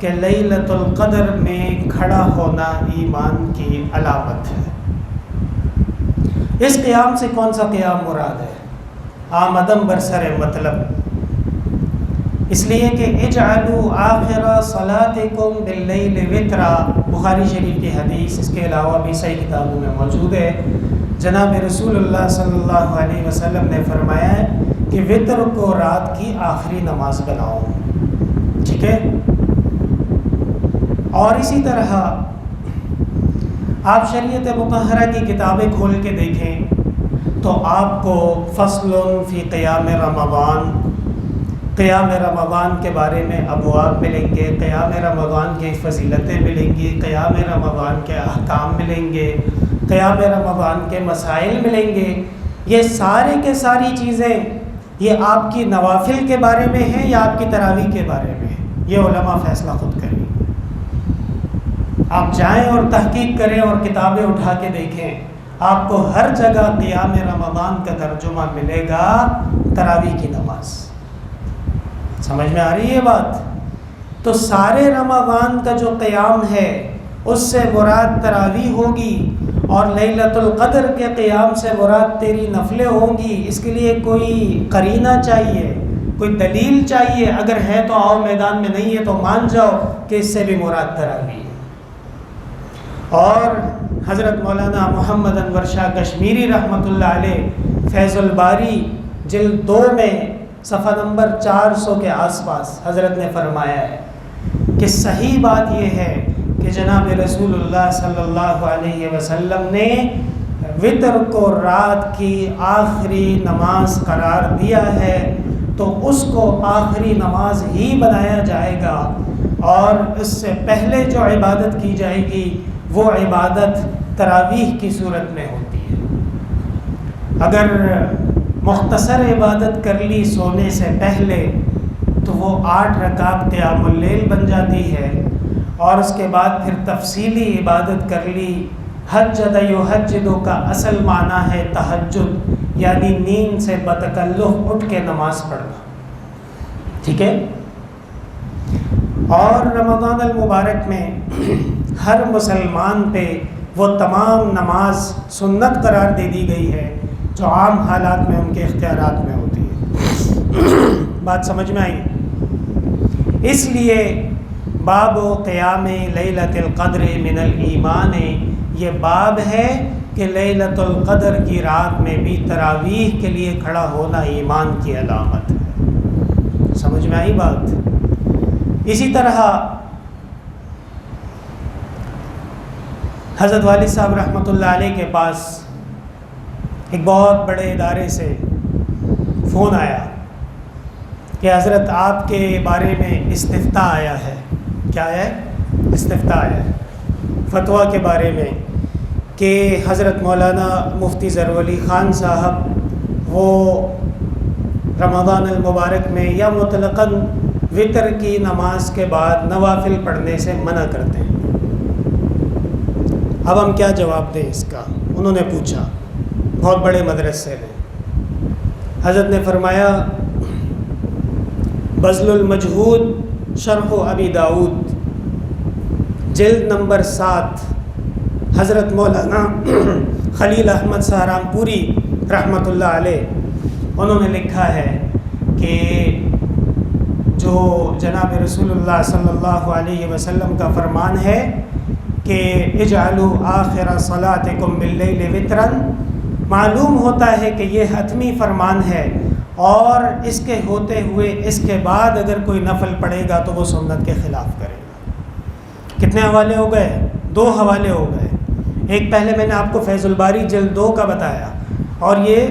کہ لیلۃ القدر میں کھڑا ہونا ایمان کی علامت ہے۔ اس قیام سے کون سا قیام مراد ہے؟ آمدم برسر مطلب، اس لیے کہ اجعلوا آخر صلاتکم باللیل وترا، بخاری شریف کی حدیث، اس کے علاوہ بھی صحیح کتابوں میں موجود ہے جناب رسول اللہ صلی اللہ علیہ وسلم نے فرمایا ہے کہ وطر کو رات کی آخری نماز بناؤ، ٹھیک ہے۔ اور اسی طرح آپ شریعت مطہرہ کی کتابیں کھول کے دیکھیں تو آپ کو فصل فی قیام رمضان، قیام رمضان کے بارے میں ابواب ملیں گے، قیام رمضان کی فضیلتیں ملیں گی، قیام رمضان کے احکام ملیں گے، قیام رمضان کے مسائل ملیں گے۔ یہ سارے کے ساری چیزیں یہ آپ کی نوافل کے بارے میں ہیں یا آپ کی تراویح کے بارے میں ہیں، یہ علماء فیصلہ خود کریں۔ آپ جائیں اور تحقیق کریں اور کتابیں اٹھا کے دیکھیں، آپ کو ہر جگہ قیام رمضان کا ترجمہ ملے گا تراویح کی نماز۔ سمجھ میں آ رہی ہے بات؟ تو سارے رمضان کا جو قیام ہے اس سے مراد تراویح ہوگی، اور لیلۃ القدر کے قیام سے مراد تیری نفلیں ہوں گی۔ اس کے لیے کوئی قرینہ چاہیے، کوئی دلیل چاہیے، اگر ہے تو آؤ میدان میں، نہیں ہے تو مان جاؤ کہ اس سے بھی مراد تراویح ہے۔ اور حضرت مولانا محمد انور شاہ کشمیری رحمۃ اللہ علیہ فیض الباری جلد 2 میں صفحہ نمبر 400 کے آس پاس حضرت نے فرمایا ہے کہ صحیح بات یہ ہے کہ جناب رسول اللہ صلی اللہ علیہ وسلم نے وطر کو رات کی آخری نماز قرار دیا ہے، تو اس کو آخری نماز ہی بنایا جائے گا، اور اس سے پہلے جو عبادت کی جائے گی وہ عبادت تراویح کی صورت میں ہوتی ہے۔ اگر مختصر عبادت کر لی سونے سے پہلے تو وہ 8 رکعت قیام اللیل بن جاتی ہے، اور اس کے بعد پھر تفصیلی عبادت کر لی۔ حجد یحجد کا اصل معنی ہے تہجد، یعنی نیند سے بتکلف اٹھ کے نماز پڑھنا، ٹھیک ہے۔ اور رمضان المبارک میں ہر مسلمان پہ وہ تمام نماز سنت قرار دے دی گئی ہے جو عام حالات میں ان کے اختیارات میں ہوتی ہے۔ بات سمجھ میں آئی؟ اس لیے باب قیام لیلۃ القدر من الایمان، یہ باب ہے کہ لیلۃ القدر کی رات میں بھی تراویح کے لیے کھڑا ہونا ایمان کی علامت ہے۔ سمجھ میں آئی بات؟ اسی طرح حضرت والد صاحب رحمۃ اللہ علیہ کے پاس ایک بہت بڑے ادارے سے فون آیا کہ حضرت آپ کے بارے میں استفتاء آیا ہے۔ کیا ہے؟ استفتاء آیا ہے فتویٰ کے بارے میں، کہ حضرت مولانا مفتی ظہور علی خان صاحب وہ رمضان المبارک میں یا مطلقاً وطر کی نماز کے بعد نوافل پڑھنے سے منع کرتے ہیں۔ اب ہم کیا جواب دیں اس کا؟ انہوں نے پوچھا، بہت بڑے مدرسے نے۔ حضرت نے فرمایا بذل المجہود شرح ابی داؤد جلد نمبر 7، حضرت مولانا خلیل احمد سہرانپوری رحمۃ اللہ علیہ، انہوں نے لکھا ہے کہ جو جناب رسول اللہ صلی اللہ علیہ وسلم کا فرمان ہے کہ اجعلوا آخر صلاتکم باللیل وطرا، معلوم ہوتا ہے کہ یہ حتمی فرمان ہے، اور اس کے ہوتے ہوئے اس کے بعد اگر کوئی نفل پڑھے گا تو وہ سنت کے خلاف کرے گا۔ کتنے حوالے ہو گئے؟ 2 حوالے ہو گئے۔ ایک پہلے میں نے آپ کو فیض الباری جلد 2 کا بتایا، اور یہ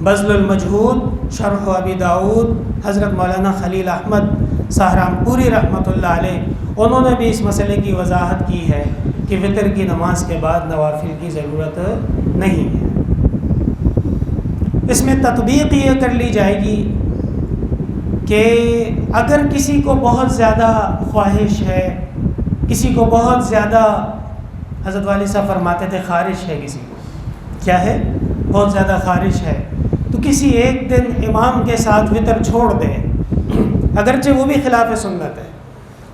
بذل المجہود شرح ابی داؤد حضرت مولانا خلیل احمد سہرانپوری رحمۃ اللہ علیہ، انہوں نے بھی اس مسئلے کی وضاحت کی ہے کہ وطر کی نماز کے بعد نوافل کی ضرورت نہیں ہے۔ اس میں تطبیق یہ کر لی جائے گی کہ اگر کسی کو بہت زیادہ خواہش ہے، کسی کو بہت زیادہ، حضرت والد صاحب فرماتے تھے خارش ہے، کسی کو کیا ہے؟ بہت زیادہ خارش ہے، تو کسی ایک دن امام کے ساتھ وطر چھوڑ دے، اگرچہ وہ بھی خلاف سنت ہے۔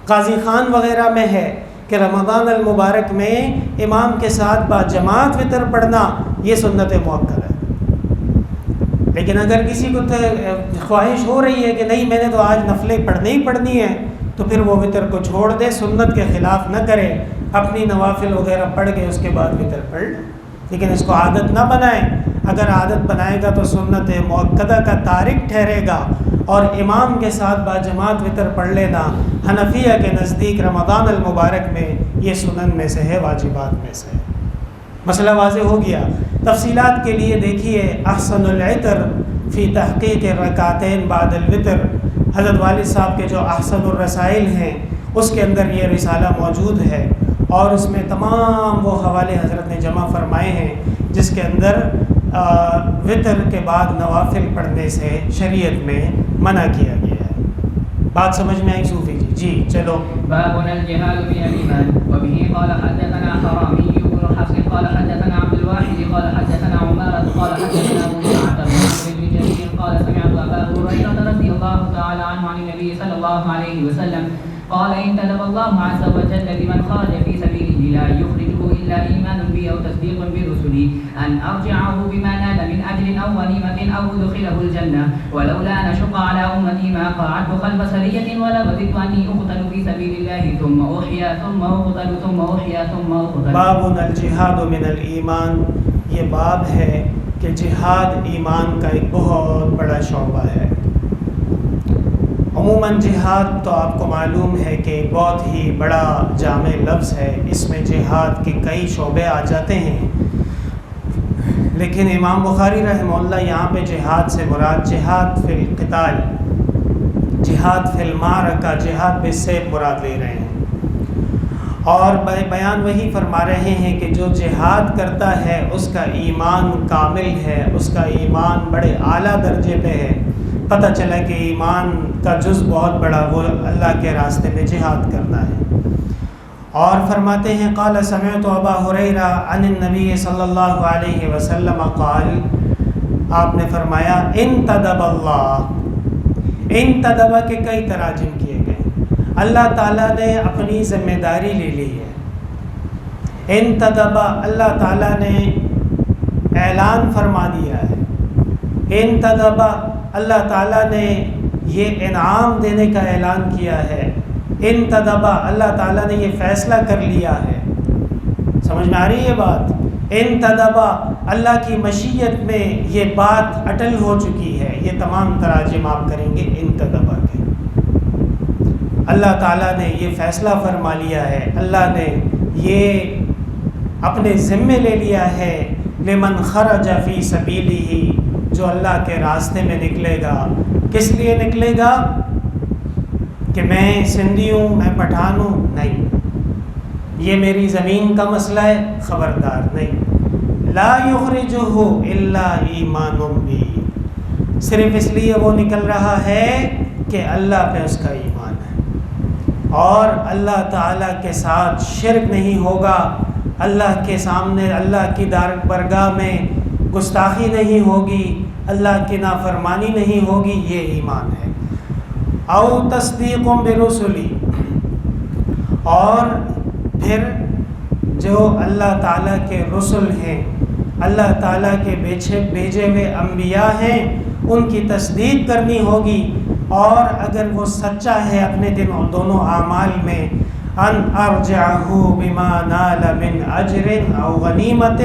قاضی خان وغیرہ میں ہے کہ رمضان المبارک میں امام کے ساتھ با جماعت وطر پڑھنا یہ سنت مؤکد ہے، لیکن اگر کسی کو خواہش ہو رہی ہے کہ نہیں میں نے تو آج نفلیں پڑھنی ہی پڑھنی ہے، تو پھر وہ وطر کو چھوڑ دے، سنت کے خلاف نہ کرے، اپنی نوافل وغیرہ پڑھ کے اس کے بعد وطر پڑھ لیکن اس کو عادت نہ بنائیں. اگر عادت بنائے گا تو سنت مؤکدہ کا تارک ٹھہرے گا. اور امام کے ساتھ باجماعت وطر پڑھ لینا حنفیہ کے نزدیک رمضان المبارک میں یہ سنن میں سے ہے، واجبات میں سے ہے. مسئلہ واضح ہو گیا. تفصیلات کے لیے دیکھیے احسن العطر فی تحقیق رکعتین بعد الوطر، حضرت والد صاحب کے جو احسن الرسائل ہیں اس کے اندر یہ رسالہ موجود ہے، اور اس میں تمام وہ حوالے حضرت نے جمع فرمائے ہیں جس کے اندر وطر کے بعد نوافل پڑھنے سے شریعت میں منع کیا گیا ہے. بات سمجھ میں آئی صوفی جی؟ جی چلو. باب الجهاد من الإيمان وبه قال حدثنا حرامي بن حفص قال حدثنا عبد الواحد قال حدثنا عمارة قال حدثنا أبو سعد بن عمرو بن جرير قال سمعت أبا هريرة رضي الله تعالى عنه عن النبي صلى الله عليه وسلم قال إن كتب الله عز وجل لمن خرج في سبيله لا يخرجه إلا إيمان بي أو تصديق برسلي أن أرجعه بما نال من أجر أو غنيمة أو أدخله الجنة ولولا أن أشق على أمتي ما قعدت خلف سرية ولوددت أني أقتل في سبيل الله ثم أحيا ثم أقتل ثم أحيا ثم أقتل. باب الجهاد من الإيمان، یہ باب ہے کہ جہاد ایمان کا ایک بہت بڑا شعبہ ہے. عموماً جہاد تو آپ کو معلوم ہے کہ بہت ہی بڑا جامع لفظ ہے، اس میں جہاد کے کئی شعبے آ جاتے ہیں، لیکن امام بخاری رحمہ اللہ یہاں پہ جہاد سے مراد جہاد فی القتال، جہاد فی المعرکہ، جہاد بالسیف مراد لے رہے ہیں. اور بیان وہی فرما رہے ہیں کہ جو جہاد کرتا ہے اس کا ایمان کامل ہے، اس کا ایمان بڑے اعلیٰ درجے پہ ہے. پتہ چلا کہ ایمان کا جز بہت بڑا وہ اللہ کے راستے میں جہاد کرنا ہے. اور فرماتے ہیں قال سمعت ابا ہریرہ عن النبی صلی اللہ علیہ وسلم قال، آپ نے فرمایا انتدب اللہ. انتدب کے کئی تراجم کیے گئے. اللہ تعالیٰ نے اپنی ذمہ داری لے لی ہے. انتدب اللہ تعالیٰ نے اعلان فرما دیا ہے. انتدب اللہ تعالیٰ نے یہ انعام دینے کا اعلان کیا ہے. انتدبا اللہ تعالیٰ نے یہ فیصلہ کر لیا ہے. سمجھ میں آ رہی ہے بات؟ انتدبا اللہ کی مشیت میں یہ بات اٹل ہو چکی ہے. یہ تمام تراجم آپ کریں گے انتدبا کے. اللہ تعالیٰ نے یہ فیصلہ فرما لیا ہے، اللہ نے یہ اپنے ذمے لے لیا ہے. لمن خرج فی سبیلہ، جو اللہ کے راستے میں نکلے گا. کس لیے نکلے گا؟ کہ میں سندھی ہوں، میں پٹھان ہوں؟ نہیں، یہ میری زمین کا مسئلہ ہے، خبردار نہیں. لا یخرجہ الا ایمان بی، صرف اس لیے وہ نکل رہا ہے کہ اللہ پہ اس کا ایمان ہے اور اللہ تعالیٰ کے ساتھ شرک نہیں ہوگا، اللہ کے سامنے اللہ کی بارگاہ میں گستاخی نہیں ہوگی، اللہ کی نافرمانی نہیں ہوگی. یہ ایمان ہے. او تصدیق برسلی، اور پھر جو اللہ تعالیٰ کے رسل ہیں، اللہ تعالیٰ کے بھیجے ہوئے انبیاء ہیں، ان کی تصدیق کرنی ہوگی. اور اگر وہ سچا ہے اپنے دونوں اعمال میں، ان ارجعہ بما نال من اجر او غنیمت،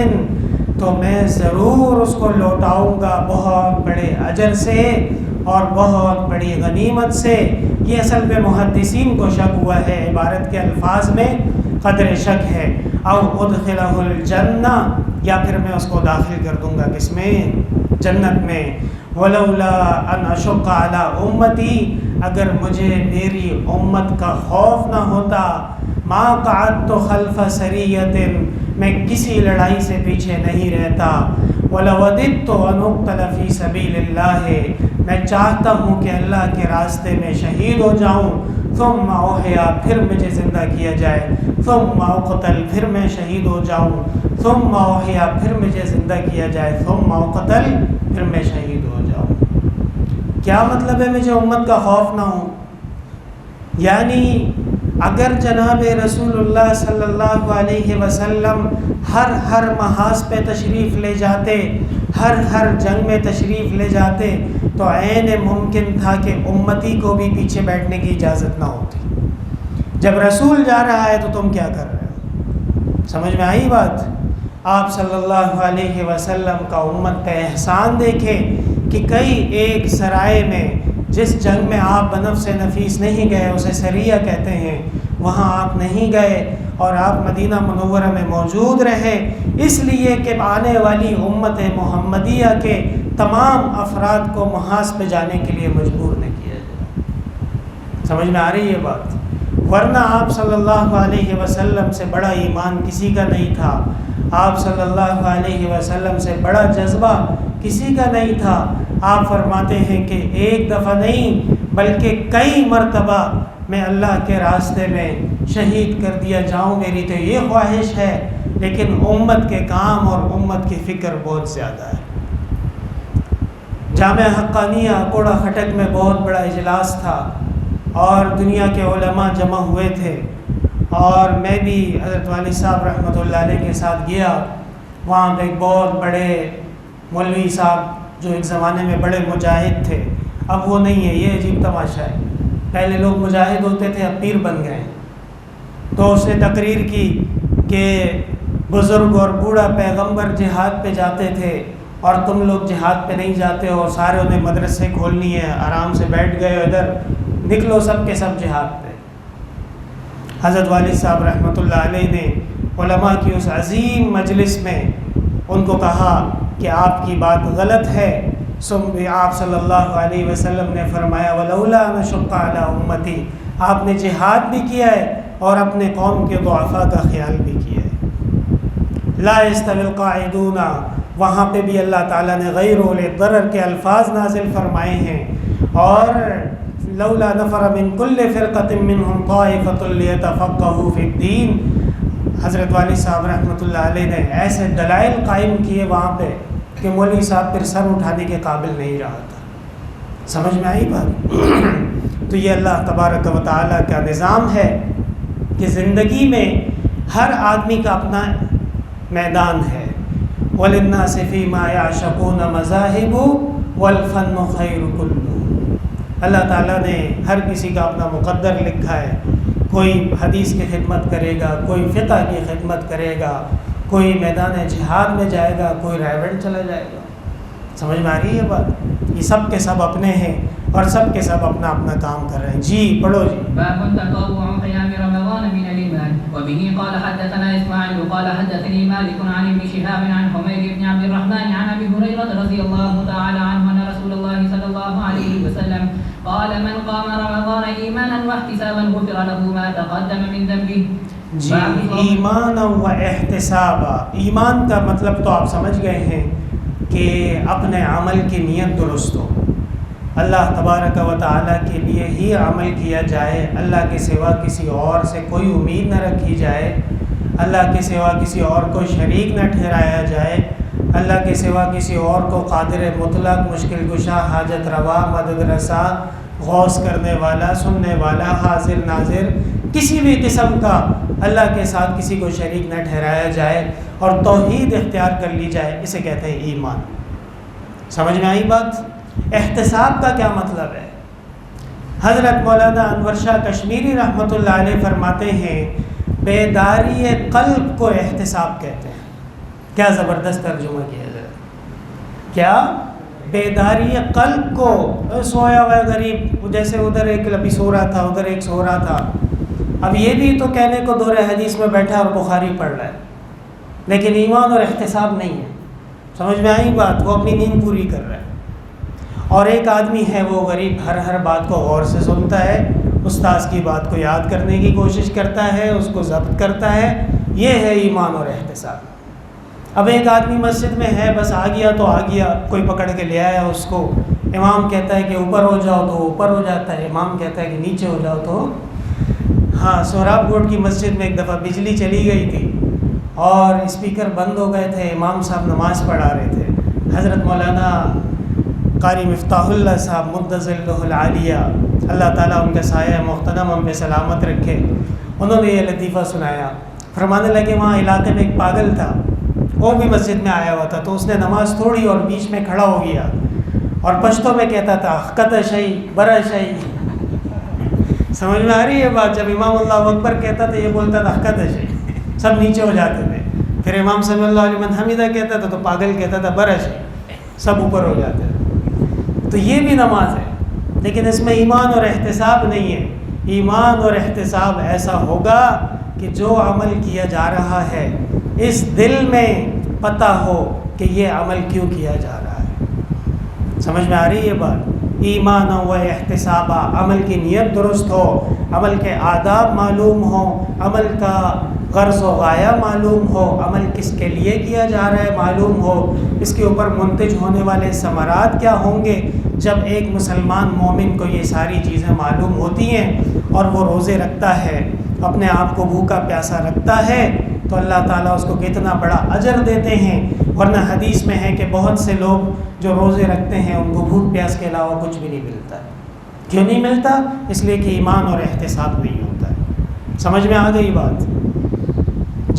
تو میں ضرور اس کو لوٹاؤں گا بہت بڑے اجر سے اور بہت بڑی غنیمت سے. یہ اصل میں محدثین کو شک ہوا ہے، عبارت کے الفاظ میں قدر شک ہے. او ادخلہ الجنہ، یا پھر میں اس کو داخل کر دوں گا کس میں؟ جنت میں. ولولا ان اشق علی امتی، اگر مجھے میری امت کا خوف نہ ہوتا، ما قعدت خلف سریۃ، میں کسی لڑائی سے پیچھے نہیں رہتا. ولوددت ان اقتل فی سبیل اللہ، میں چاہتا ہوں کہ اللہ کے راستے میں شہید ہو جاؤں. ثم احیا، پھر مجھے زندہ کیا جائے. ثم اقتل، پھر میں شہید ہو جاؤں. ثم احیا، پھر مجھے زندہ کیا جائے. ثم اقتل، پھر میں شہید ہو جاؤں. کیا مطلب ہے مجھے امت کا خوف نہ ہو؟ یعنی اگر جناب رسول اللہ صلی اللہ علیہ وسلم ہر محاذ پہ تشریف لے جاتے، ہر جنگ میں تشریف لے جاتے، تو عین ممکن تھا کہ امتی کو بھی پیچھے بیٹھنے کی اجازت نہ ہوتی. جب رسول جا رہا ہے تو تم کیا کر رہے ہو؟ سمجھ میں آئی بات؟ آپ صلی اللہ علیہ وسلم کا امت کا احسان دیکھیں کہ کئی ایک سرائے میں جس جنگ میں آپ بنفس نفیس نہیں گئے، اسے سریہ کہتے ہیں، وہاں آپ نہیں گئے اور آپ مدینہ منورہ میں موجود رہے، اس لیے کہ آنے والی امت محمدیہ کے تمام افراد کو محاذ پہ جانے کے لیے مجبور نہ کیا جائے۔ سمجھ میں آ رہی ہے بات؟ ورنہ آپ صلی اللہ علیہ وسلم سے بڑا ایمان کسی کا نہیں تھا، آپ صلی اللہ علیہ وسلم سے بڑا جذبہ کسی کا نہیں تھا۔ آپ فرماتے ہیں کہ ایک دفعہ نہیں بلکہ کئی مرتبہ میں اللہ کے راستے میں شہید کر دیا جاؤں، میری تو یہ خواہش ہے، لیکن امت کے کام اور امت کی فکر بہت زیادہ ہے۔ جامعہ حقانیہ کوڑا خٹک میں بہت بڑا اجلاس تھا اور دنیا کے علماء جمع ہوئے تھے، اور میں بھی حضرت والد صاحب رحمۃ اللہ علیہ کے ساتھ گیا۔ وہاں پہ ایک بہت بڑے مولوی صاحب جو ایک زمانے میں بڑے مجاہد تھے، اب وہ نہیں ہے، یہ عجیب تماشا ہے، پہلے لوگ مجاہد ہوتے تھے اب پیر بن گئے۔ تو اس نے تقریر کی کہ بزرگ اور بوڑھا پیغمبر جہاد پہ جاتے تھے اور تم لوگ جہاد پہ نہیں جاتے ہو، سارے انہیں مدرسے کھولنی ہے، آرام سے بیٹھ گئے ادھر، نکلو سب کے سب جہاد پہ۔ حضرت والد صاحب رحمۃ اللہ علیہ نے علماء کی اس عظیم مجلس میں ان کو کہا کہ آپ کی بات غلط ہے۔ آپ صلی اللہ علیہ وسلم نے فرمایا وَلَوْلَا نَشُقَّ عَلَىٰ أُمَّتِي، آپ نے جہاد بھی کیا ہے اور اپنے قوم کے ضعفاء کا خیال بھی کیا ہے۔ لا يستوي القاعدون، وہاں پہ بھی اللہ تعالیٰ نے غیر اولي الضرر کے الفاظ نازل فرمائے ہیں، اور لولا نفر من كل فرقة منهم طائفة ليتفقهوا في الدين، حضرت والد صاحب رحمۃ اللہ علیہ نے ایسے دلائل قائم کیے وہاں پہ کہ مولوی صاحب پھر سر اٹھانے کے قابل نہیں رہا تھا۔ سمجھ میں آئی بات؟ تو یہ اللہ تبارک و تعالیٰ کا نظام ہے کہ زندگی میں ہر آدمی کا اپنا میدان ہے۔ وَلِلنَّاسِ فِي مَا يَعْشَقُونَ مَذَاهِبُ وَالْفَنُّ خَيْرُ كُلُّ، اللہ تعالیٰ نے ہر کسی کا اپنا مقدر لکھا ہے، کوئی حدیث کی خدمت کرے گا، کوئی فقہ کی خدمت کرے گا، کوئی میدان جہاد میں جائے گا، کوئی رائیونٹ چلا جائے گا۔ سمجھ میں آ رہی ہے بات؟ یہ سب کے سب اپنے ہیں اور سب کے سب اپنا اپنا کام کر رہے ہیں۔ جی پڑھو جی۔ باب تطوع قيام رمضان من الإيمان وبه قال حدثنا إسماعيل قال حدثني مالك عن ابن شهاب عن حميد بن عبد الرحمن عن أبي هريرة رضي الله تعالى عنه أن رسول الله صلى الله عليه وسلم قال من قام رمضان إيمانا واحتسابا غفر له ما تقدم من ذنبه۔ جی ایمان و احتسابا، ایمان کا مطلب تو آپ سمجھ گئے ہیں کہ اپنے عمل کی نیت درست ہو، اللہ تبارک و تعالیٰ کے لیے ہی عمل کیا جائے، اللہ کے سوا کسی اور سے کوئی امید نہ رکھی جائے، اللہ کے سوا کسی اور کو شریک نہ ٹھہرایا جائے، اللہ کے سوا کسی اور کو قادر مطلق، مشکل کشا، حاجت روا، مدد رسا، غوث کرنے والا، سننے والا، حاضر ناظر، کسی بھی قسم کا اللہ کے ساتھ کسی کو شریک نہ ٹھہرایا جائے اور توحید اختیار کر لی جائے، اسے کہتے ہیں ایمان۔ سمجھ میں آئی بات؟ احتساب کا کیا مطلب ہے؟ حضرت مولانا انور شاہ کشمیری رحمۃ اللہ علیہ فرماتے ہیں بیداری قلب کو احتساب کہتے ہیں۔ کیا زبردست ترجمہ کیا ہے! کیا بیداری قلب کو، سویا ہوا غریب جیسے ادھر ایک ابھی سو رہا تھا، ادھر ایک سو رہا تھا، اب یہ بھی تو کہنے کو دور حدیث میں بیٹھا اور بخاری پڑھ رہا ہے، لیکن ایمان اور احتساب نہیں ہے۔ سمجھ میں آئی بات؟ وہ اپنی نیند پوری کر رہا ہے۔ اور ایک آدمی ہے وہ غریب، ہر بات کو غور سے سنتا ہے، استاذ کی بات کو یاد کرنے کی کوشش کرتا ہے، اس کو ضبط کرتا ہے، یہ ہے ایمان اور احتساب۔ اب ایک آدمی مسجد میں ہے، بس آ گیا تو آ گیا، کوئی پکڑ کے لے آیا اس کو، امام کہتا ہے کہ اوپر ہو جاؤ تو اوپر ہو جاتا ہے، امام کہتا ہے کہ نیچے ہو جاؤ تو ہاں۔ سہراب گوٹ کی مسجد میں ایک دفعہ بجلی چلی گئی تھی اور اسپیکر بند ہو گئے تھے، امام صاحب نماز پڑھا رہے تھے، حضرت مولانا قاری مفتاح اللہ صاحب مدظلہ العالیہ، اللہ تعالیٰ ان کا سایہ محترم ہم پہ سلامت رکھے، انہوں نے یہ لطیفہ سنایا۔ فرمانے لگے وہاں علاقے میں ایک پاگل تھا، وہ بھی مسجد میں آیا ہوا تھا، تو اس نے نماز توڑی اور بیچ میں کھڑا ہو گیا اور پشتوں میں کہتا تھا اخقت شئی برا شئی۔ سمجھ میں آ رہی ہے بات؟ جب امام اللہ اکبر کہتا تھا یہ بولتا تھا اخقت شئی، سب نیچے ہو جاتے تھے۔ پھر امام صلی اللہ علیہ وسلم حمیدہ کہتا تھا تو پاگل کہتا تھا برش، سب اوپر ہو جاتے تھے۔ تو یہ بھی نماز ہے، لیکن اس میں ایمان اور احتساب نہیں ہے۔ ایمان اور احتساب ایسا ہوگا کہ جو عمل کیا جا رہا ہے اس دل میں پتہ ہو کہ یہ عمل کیوں کیا جا رہا ہے۔ سمجھ میں آ رہی ہے بات؟ ایمان و احتسابہ، عمل کی نیت درست ہو، عمل کے آداب معلوم ہو، عمل کا غرض و غایہ معلوم ہو، عمل کس کے لیے کیا جا رہا ہے معلوم ہو، اس کے اوپر منتج ہونے والے ثمرات کیا ہوں گے۔ جب ایک مسلمان مومن کو یہ ساری چیزیں معلوم ہوتی ہیں اور وہ روزے رکھتا ہے، اپنے آپ کو بھوکا پیاسا رکھتا ہے، تو اللہ تعالیٰ اس کو کتنا بڑا اجر دیتے ہیں۔ ورنہ حدیث میں ہے کہ بہت سے لوگ جو روزے رکھتے ہیں ان کو بھوک پیاس کے علاوہ کچھ بھی نہیں ملتا۔ کیوں نہیں ملتا؟ اس لیے کہ ایمان اور احتساب نہیں ہوتا ہے۔ سمجھ میں آ گئی بات؟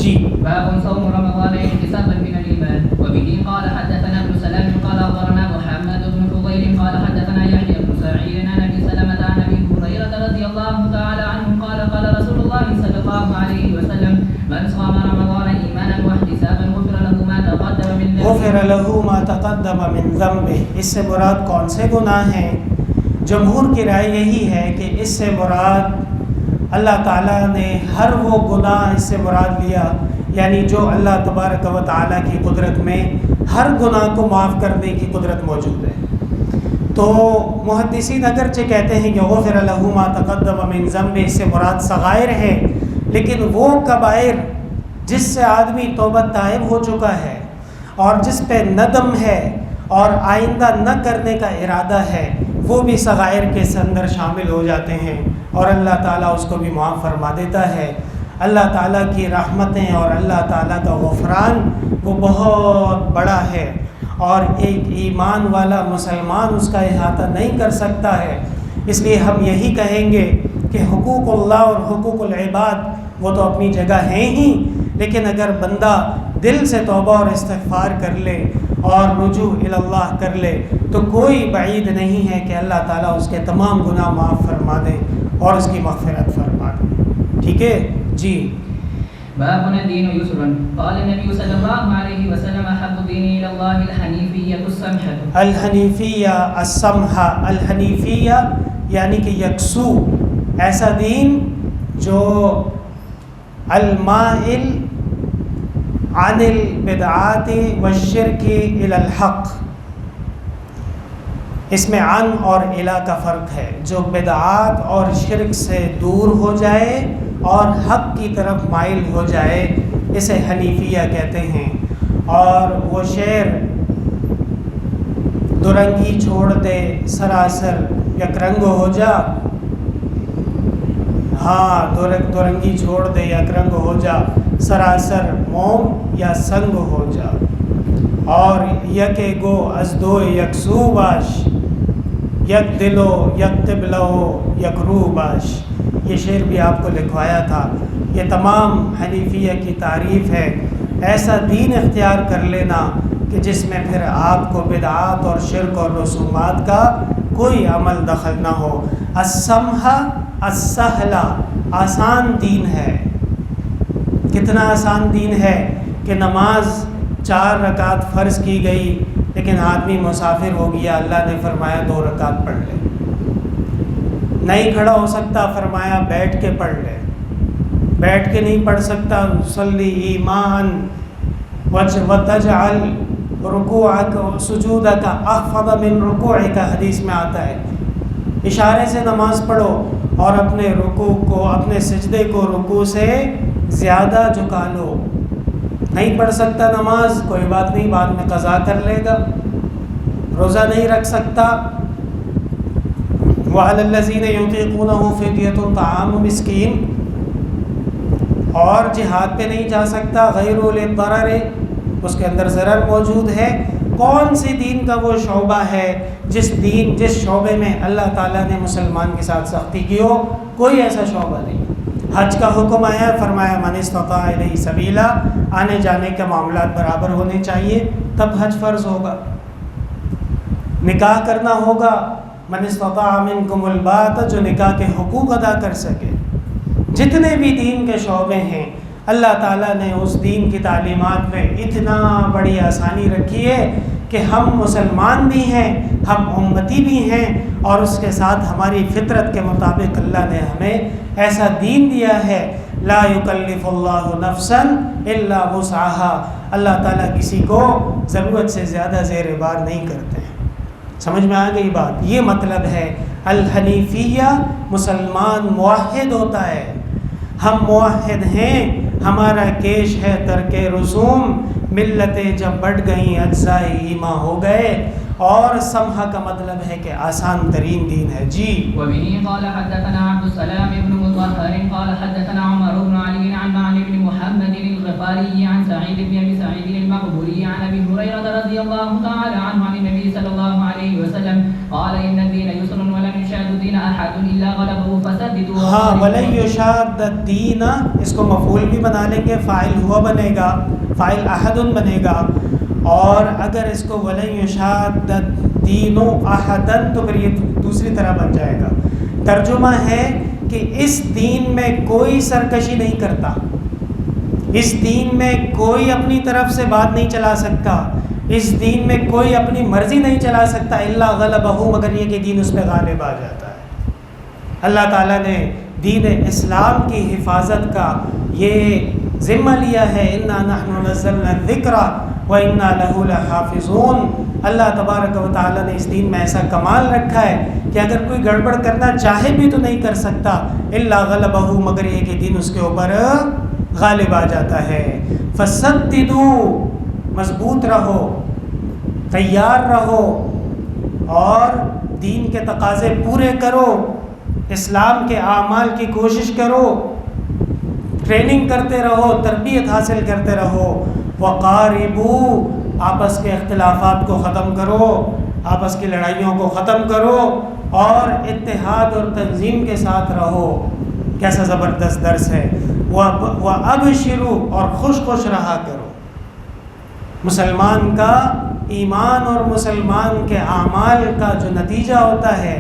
جی۔ باب صوم رمضان احتسابا من الايمان وبه قال حدثنا ابن سلام قال اخبرنا محمد بن فضيل قال حدثنا يحيى بن سعيد عن ابي سلمة عن ابي هريرة رضي الله تعالى عنه قال قال رسول الله صلى الله عليه وسلم من صام رمضان ايمانا واحتسابا غفر له ما تقدم من ذنبه غفر له ما تقدم من ذنبه۔ اس سے مراد کون سے گناہ ہیں؟ جمہور کی رائے یہی ہے کہ اس سے مراد اللہ تعالیٰ نے ہر وہ گناہ اس سے مراد لیا، یعنی جو اللہ تبارک و تعالیٰ کی قدرت میں ہر گناہ کو معاف کرنے کی قدرت موجود ہے۔ تو محدثین اگرچہ کہتے ہیں کہ غفر له ما تقدم من ذنبه، اس سے مراد صغائر ہے، لیکن وہ کبائر جس سے آدمی توبہ طائب ہو چکا ہے اور جس پہ ندم ہے اور آئندہ نہ کرنے کا ارادہ ہے، وہ بھی صغائر کے اندر شامل ہو جاتے ہیں اور اللہ تعالیٰ اس کو بھی معاف فرما دیتا ہے۔ اللہ تعالیٰ کی رحمتیں اور اللہ تعالیٰ کا غفران وہ بہت بڑا ہے، اور ایک ایمان والا مسلمان اس کا احاطہ نہیں کر سکتا ہے۔ اس لیے ہم یہی کہیں گے کہ حقوق اللہ اور حقوق العباد وہ تو اپنی جگہ ہیں ہی، لیکن اگر بندہ دل سے توبہ اور استغفار کر لے اور رجوع الی اللہ کر لے تو کوئی بعید نہیں ہے کہ اللہ تعالیٰ اس کے تمام گناہ معاف فرما دے اور اس کی مغفرت فرما دے۔ ٹھیک ہے جی۔ باب الدين يسر قال النبي صلى الله عليه وسلم احب الدين الى الله الحنيفيه السمحه الحنیفیہ السمحہ، الحنیفیہ یعنی کہ یکسو، ایسا دین جو المائل عن البدعات والشرک الى الحق، اس میں عن اور الی کا فرق ہے، جو بدعات اور شرک سے دور ہو جائے اور حق کی طرف مائل ہو جائے اسے حنیفیہ کہتے ہیں۔ اور وہ شعر دورنگی چھوڑ دے سراسر یک رنگ ہو جا، ہاں دورنگی چھوڑ دے یک رنگ ہو جا، سراسر موم یا سنگ ہو جا، اور یک گو از دو یک سو باش، یک دلو یک قبلہ یک رو باش۔ یہ شعر بھی آپ کو لکھوایا تھا۔ یہ تمام حنیفیہ کی تعریف ہے، ایسا دین اختیار کر لینا کہ جس میں پھر آپ کو بدعات اور شرک اور رسومات کا کوئی عمل دخل نہ ہو۔ السمحہ السہلہ، آسان دین ہے۔ کتنا آسان دین ہے کہ نماز 4 رکعت فرض کی گئی، لیکن آدمی مسافر ہو گیا، اللہ نے فرمایا 2 رکعت پڑھ لے۔ نہیں کھڑا ہو سکتا، فرمایا بیٹھ کے پڑھ لے۔ بیٹھ کے نہیں پڑھ سکتا، صلی ایمان وتجعل رکوعک سجودک اخفض من رکوعک، حدیث میں آتا ہے۔ اشارے سے نماز پڑھو اور اپنے رکوع کو، اپنے سجدے کو رکوع سے زیادہ جھکا لو۔ نہیں پڑھ سکتا نماز، کوئی بات نہیں، بعد میں قضا کر لے گا۔ روزہ نہیں رکھ سکتا، وَعَلَى الَّذِينَ يُطِيقُونَهُ فِدْيَةٌ طَعَامُ مِسْكِينٍ، اور جہاد پہ نہیں جا سکتا، غیر اولِ الضرر، اس کے اندر ضرر موجود ہے۔ کون سی دین کا وہ شعبہ ہے جس شعبے میں اللہ تعالیٰ نے مسلمان کے ساتھ سختی کی ہو؟ کوئی ایسا شعبہ نہیں۔ حج کا حکم آیا، فرمایا من استطاع الیہ سبیلا، آنے جانے کے معاملات برابر ہونے چاہیے تب حج فرض ہوگا۔ نکاح کرنا ہوگا، من استطاع منکم الباۃ، جو نکاح کے حقوق ادا کر سکے۔ جتنے بھی دین کے شعبے ہیں اللہ تعالیٰ نے اس دین کی تعلیمات میں اتنا بڑی آسانی رکھی ہے کہ ہم مسلمان بھی ہیں، ہم امتی بھی ہیں، اور اس کے ساتھ ہماری فطرت کے مطابق اللہ نے ہمیں ایسا دین دیا ہے، لا یکلف اللہ نفسا الا وسعها، اللہ تعالیٰ کسی کو ضرورت سے زیادہ زیر بار نہیں کرتے ہیں۔ سمجھ میں آ گئی بات؟ یہ مطلب ہے الحنیفیہ، مسلمان موحد ہوتا ہے، ہم موحد ہیں، ہمارا کیش ہے ترک رسوم، ملتیں جب بڑھ گئیں اجزائے ایمان ہو گئے، اور سمحہ کا مطلب ہے کہ آسان ترین دین ہے۔ جی وبه قال حدثنا عبد السلام بن مطهر قال حدثنا عمر بن علي عن معن بن محمد الغفاري عن سعيد بن ابي سعيد المقبوري عن ابي هريره رضي الله تعالى عنه عن النبي صلى الله عليه وسلم قال ان الدين يسر ولن يشاد دين احد الا غلبه فسددوا۔ ہاں، ولن يشاد الدین، اس کو مفعول بھی بنا لیں گے، فاعل ہوا بنے گا، فاعل احد بنے گا، اور اگر اس کو ولن یشاد الدین احدا تو پھر یہ دوسری طرح بن جائے گا۔ ترجمہ ہے کہ اس دین میں کوئی سرکشی نہیں کرتا، اس دین میں کوئی اپنی طرف سے بات نہیں چلا سکتا، اس دین میں کوئی اپنی مرضی نہیں چلا سکتا، الا غلبہ، مگر یہ کہ دین اس پہ غالب آ جاتا ہے۔ اللہ تعالیٰ نے دین اسلام کی حفاظت کا یہ ذمہ لیا ہے، انا نحن نزلنا الذکر وَإِنَّا لَهُ لَحَافِظُونَ۔ اللہ تبارک و تعالیٰ نے اس دین میں ایسا کمال رکھا ہے کہ اگر کوئی گڑبڑ کرنا چاہے بھی تو نہیں کر سکتا، الا غلبہ، مگر یہ کہ دین اس کے اوپر غالب آ جاتا ہے۔ فَسَدِّدُوا، مضبوط رہو، تیار رہو، اور دین کے تقاضے پورے کرو، اسلام کے اعمال کی کوشش کرو، ٹریننگ کرتے رہو، تربیت حاصل کرتے رہو۔ وقاربوا، آپس کے اختلافات کو ختم کرو، آپس کی لڑائیوں کو ختم کرو، اور اتحاد اور تنظیم کے ساتھ رہو۔ کیسا زبردست درس ہے۔ وابشروا، اور خوش خوش رہا کرو۔ مسلمان کا ایمان اور مسلمان کے اعمال کا جو نتیجہ ہوتا ہے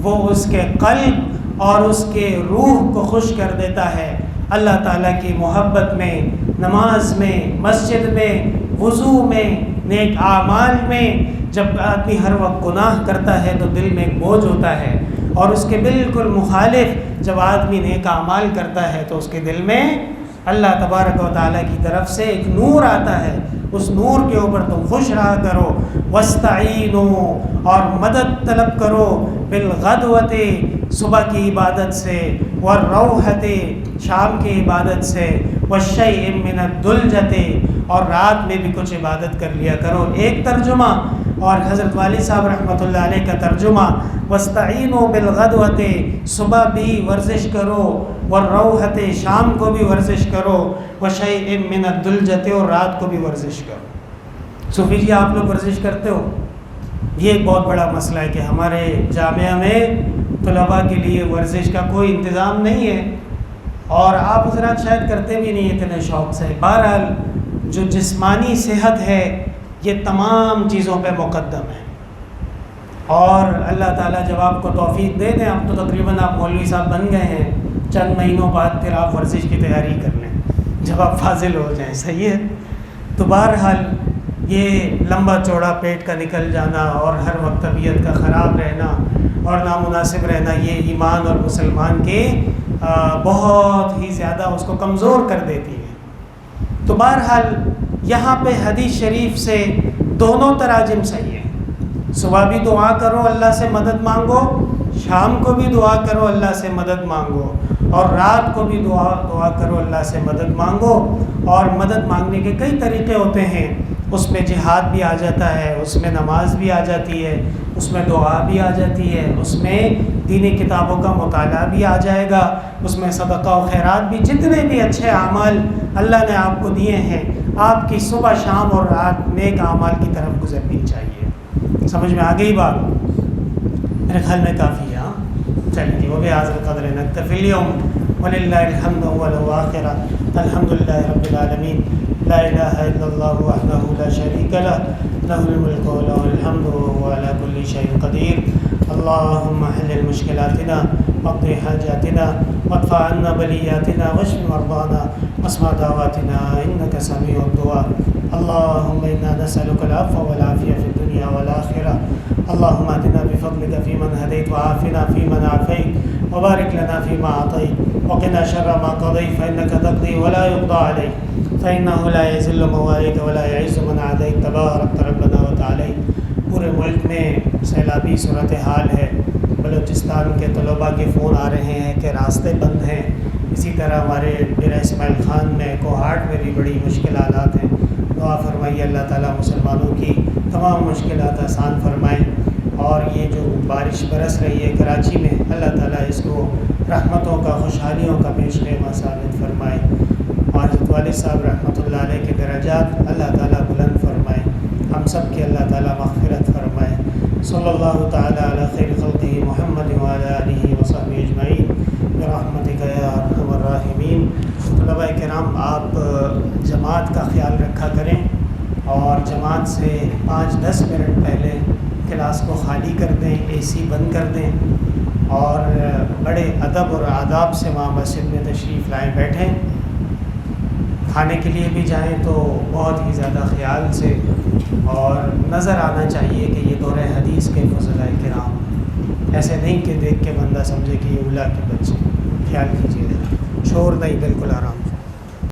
وہ اس کے قلب اور اس کے روح کو خوش کر دیتا ہے۔ اللہ تعالیٰ کی محبت میں، نماز میں، مسجد میں، وضو میں، نیک اعمال میں، جب آدمی ہر وقت گناہ کرتا ہے تو دل میں ایک بوجھ ہوتا ہے، اور اس کے بالکل مخالف جب آدمی نیک اعمال کرتا ہے تو اس کے دل میں اللہ تبارک و تعالیٰ کی طرف سے ایک نور آتا ہے، اس نور کے اوپر تم خوش رہا کرو۔ وَاسْتَعِینُوا، اور مدد طلب کرو، بِالْغَدْوَةِ، صبح کی عبادت سے، وَالرَّوْحَةِ، شام کی عبادت سے، وَالشَّيْءٍ مِّنَ الدُّلْجَةِ، اور رات میں بھی کچھ عبادت کر لیا کرو۔ ایک ترجمہ، اور حضرت والد صاحب رحمۃ اللہ علیہ کا ترجمہ، وَاسْتَعِینُوا بِالْغَدْوَةِ، صبح بھی ورزش کرو، وَالرَّوْحَةِ، شام کو بھی ورزش کرو، وَشَيْءٍ مِّنَ الدُّلْجَةِ، اور رات کو بھی ورزش کرو۔ صوفی جی، آپ لوگ ورزش کرتے ہو؟ یہ ایک بہت بڑا مسئلہ ہے کہ ہمارے جامعہ میں طلباء کے لیے ورزش کا کوئی انتظام نہیں ہے، اور آپ حضرات شاید کرتے بھی نہیں اتنے شوق سے۔ بہرحال جو جسمانی صحت ہے یہ تمام چیزوں پہ مقدم ہے، اور اللہ تعالیٰ جب آپ کو توفیق دے دیں، اب تو تقریباً آپ مولوی صاحب بن گئے ہیں، چند مہینوں بعد پھر آپ ورزش کی تیاری کر لیں جب آپ فاضل ہو جائیں، صحیح ہے؟ تو بہرحال یہ لمبا چوڑا پیٹ کا نکل جانا اور ہر وقت طبیعت کا خراب رہنا اور نامناسب رہنا، یہ ایمان اور مسلمان کے بہت ہی زیادہ اس کو کمزور کر دیتی ہے۔ تو بہرحال یہاں پہ حدیث شریف سے دونوں تراجم صحیح ہیں، صبح بھی دعا کرو، اللہ سے مدد مانگو، شام کو بھی دعا کرو، اللہ سے مدد مانگو، اور رات کو بھی دعا کرو، اللہ سے مدد مانگو۔ اور مدد مانگنے کے کئی طریقے ہوتے ہیں، اس میں جہاد بھی آ جاتا ہے، اس میں نماز بھی آ جاتی ہے، اس میں دعا بھی آ جاتی ہے، اس میں دینی کتابوں کا مطالعہ بھی آ جائے گا، اس میں صدقہ و خیرات بھی، جتنے بھی اچھے اعمال اللہ نے آپ کو دیے ہیں، آپ کی صبح شام اور رات نیک اعمال کی طرف گزرنی چاہیے۔ سمجھ میں آ گئی بات؟ میرے خیال میں کافی ہے۔ ہاں چلیے، وہ بھی حاضر قدر نکتفی اليوم وللہ الحمد اول و آخرہ الحمد للہ رب العالمین لا الہ الا اللہ وحدہ لا شریک لہ لہ الملک و لہ الحمد وهو علی کل شیء قدیر اللہم حل مشکلاتنا واقض حاجاتنا وادفع عنا بلیاتنا واشف مرضانا واسمع دعواتنا انک سمیع الدعاء اللہم انا نسألک العفو والعافیہ فی الدنیا والآخرہ اللہم اهدنا بفضلک فیمن هدیت وعافنا فیمن عافیت وبارک لنا فیما اعطیت وقنا شر ما قضیت فانک تقضی ولا یقضى علیک فانه لا یذل من واليت ولا يعز من عادیت تبارک ربنا وتعالیت۔ پورے ملک میں سیلابی صورتحال ہے، بلوچستان کے طلباء کے فون آ رہے ہیں کہ راستے بند ہیں، اسی طرح ہمارے ڈیرہ اسماعیل خان میں کوہاٹ میں بھی بڑی مشکلات ہیں۔ دعا فرمائیے اللہ تعالیٰ مسلمانوں کی تمام مشکلات آسان فرمائیں، اور یہ جو بارش برس رہی ہے کراچی میں اللہ تعالیٰ اس کو رحمتوں کا خوشحالیوں کا پیش خیمہ ثابت فرمائے، اور حضرت والد صاحب رحمۃ اللہ علیہ کے درجات اللہ تعالیٰ بلند فرمائے، ہم سب کے اللہ تعالیٰ مغفرت فرمائے۔ صلی اللہ تعالیٰ علی خیر خلقہ محمد وعلی آلہ وصحبہ اجمعین برحمتک یا ارحم الراحمین۔ طلباء کرام، آپ جماعت کا خیال رکھا کریں اور جماعت سے 5-10 منٹ پہلے کلاس کو خالی کر دیں، اے سی بند کر دیں، اور بڑے ادب اور آداب سے وہاں مسجد میں تشریف لائیں، بیٹھیں۔ کھانے کے لیے بھی جائیں تو بہت ہی زیادہ خیال سے، اور نظر آنا چاہیے کہ یہ دور حدیث کے فضلاء کرام، ایسے نہیں کہ دیکھ کے بندہ سمجھے کہ یہ اولیاء کے بچے، خیال کیجیے، شور نہیں، بالکل آرام سے۔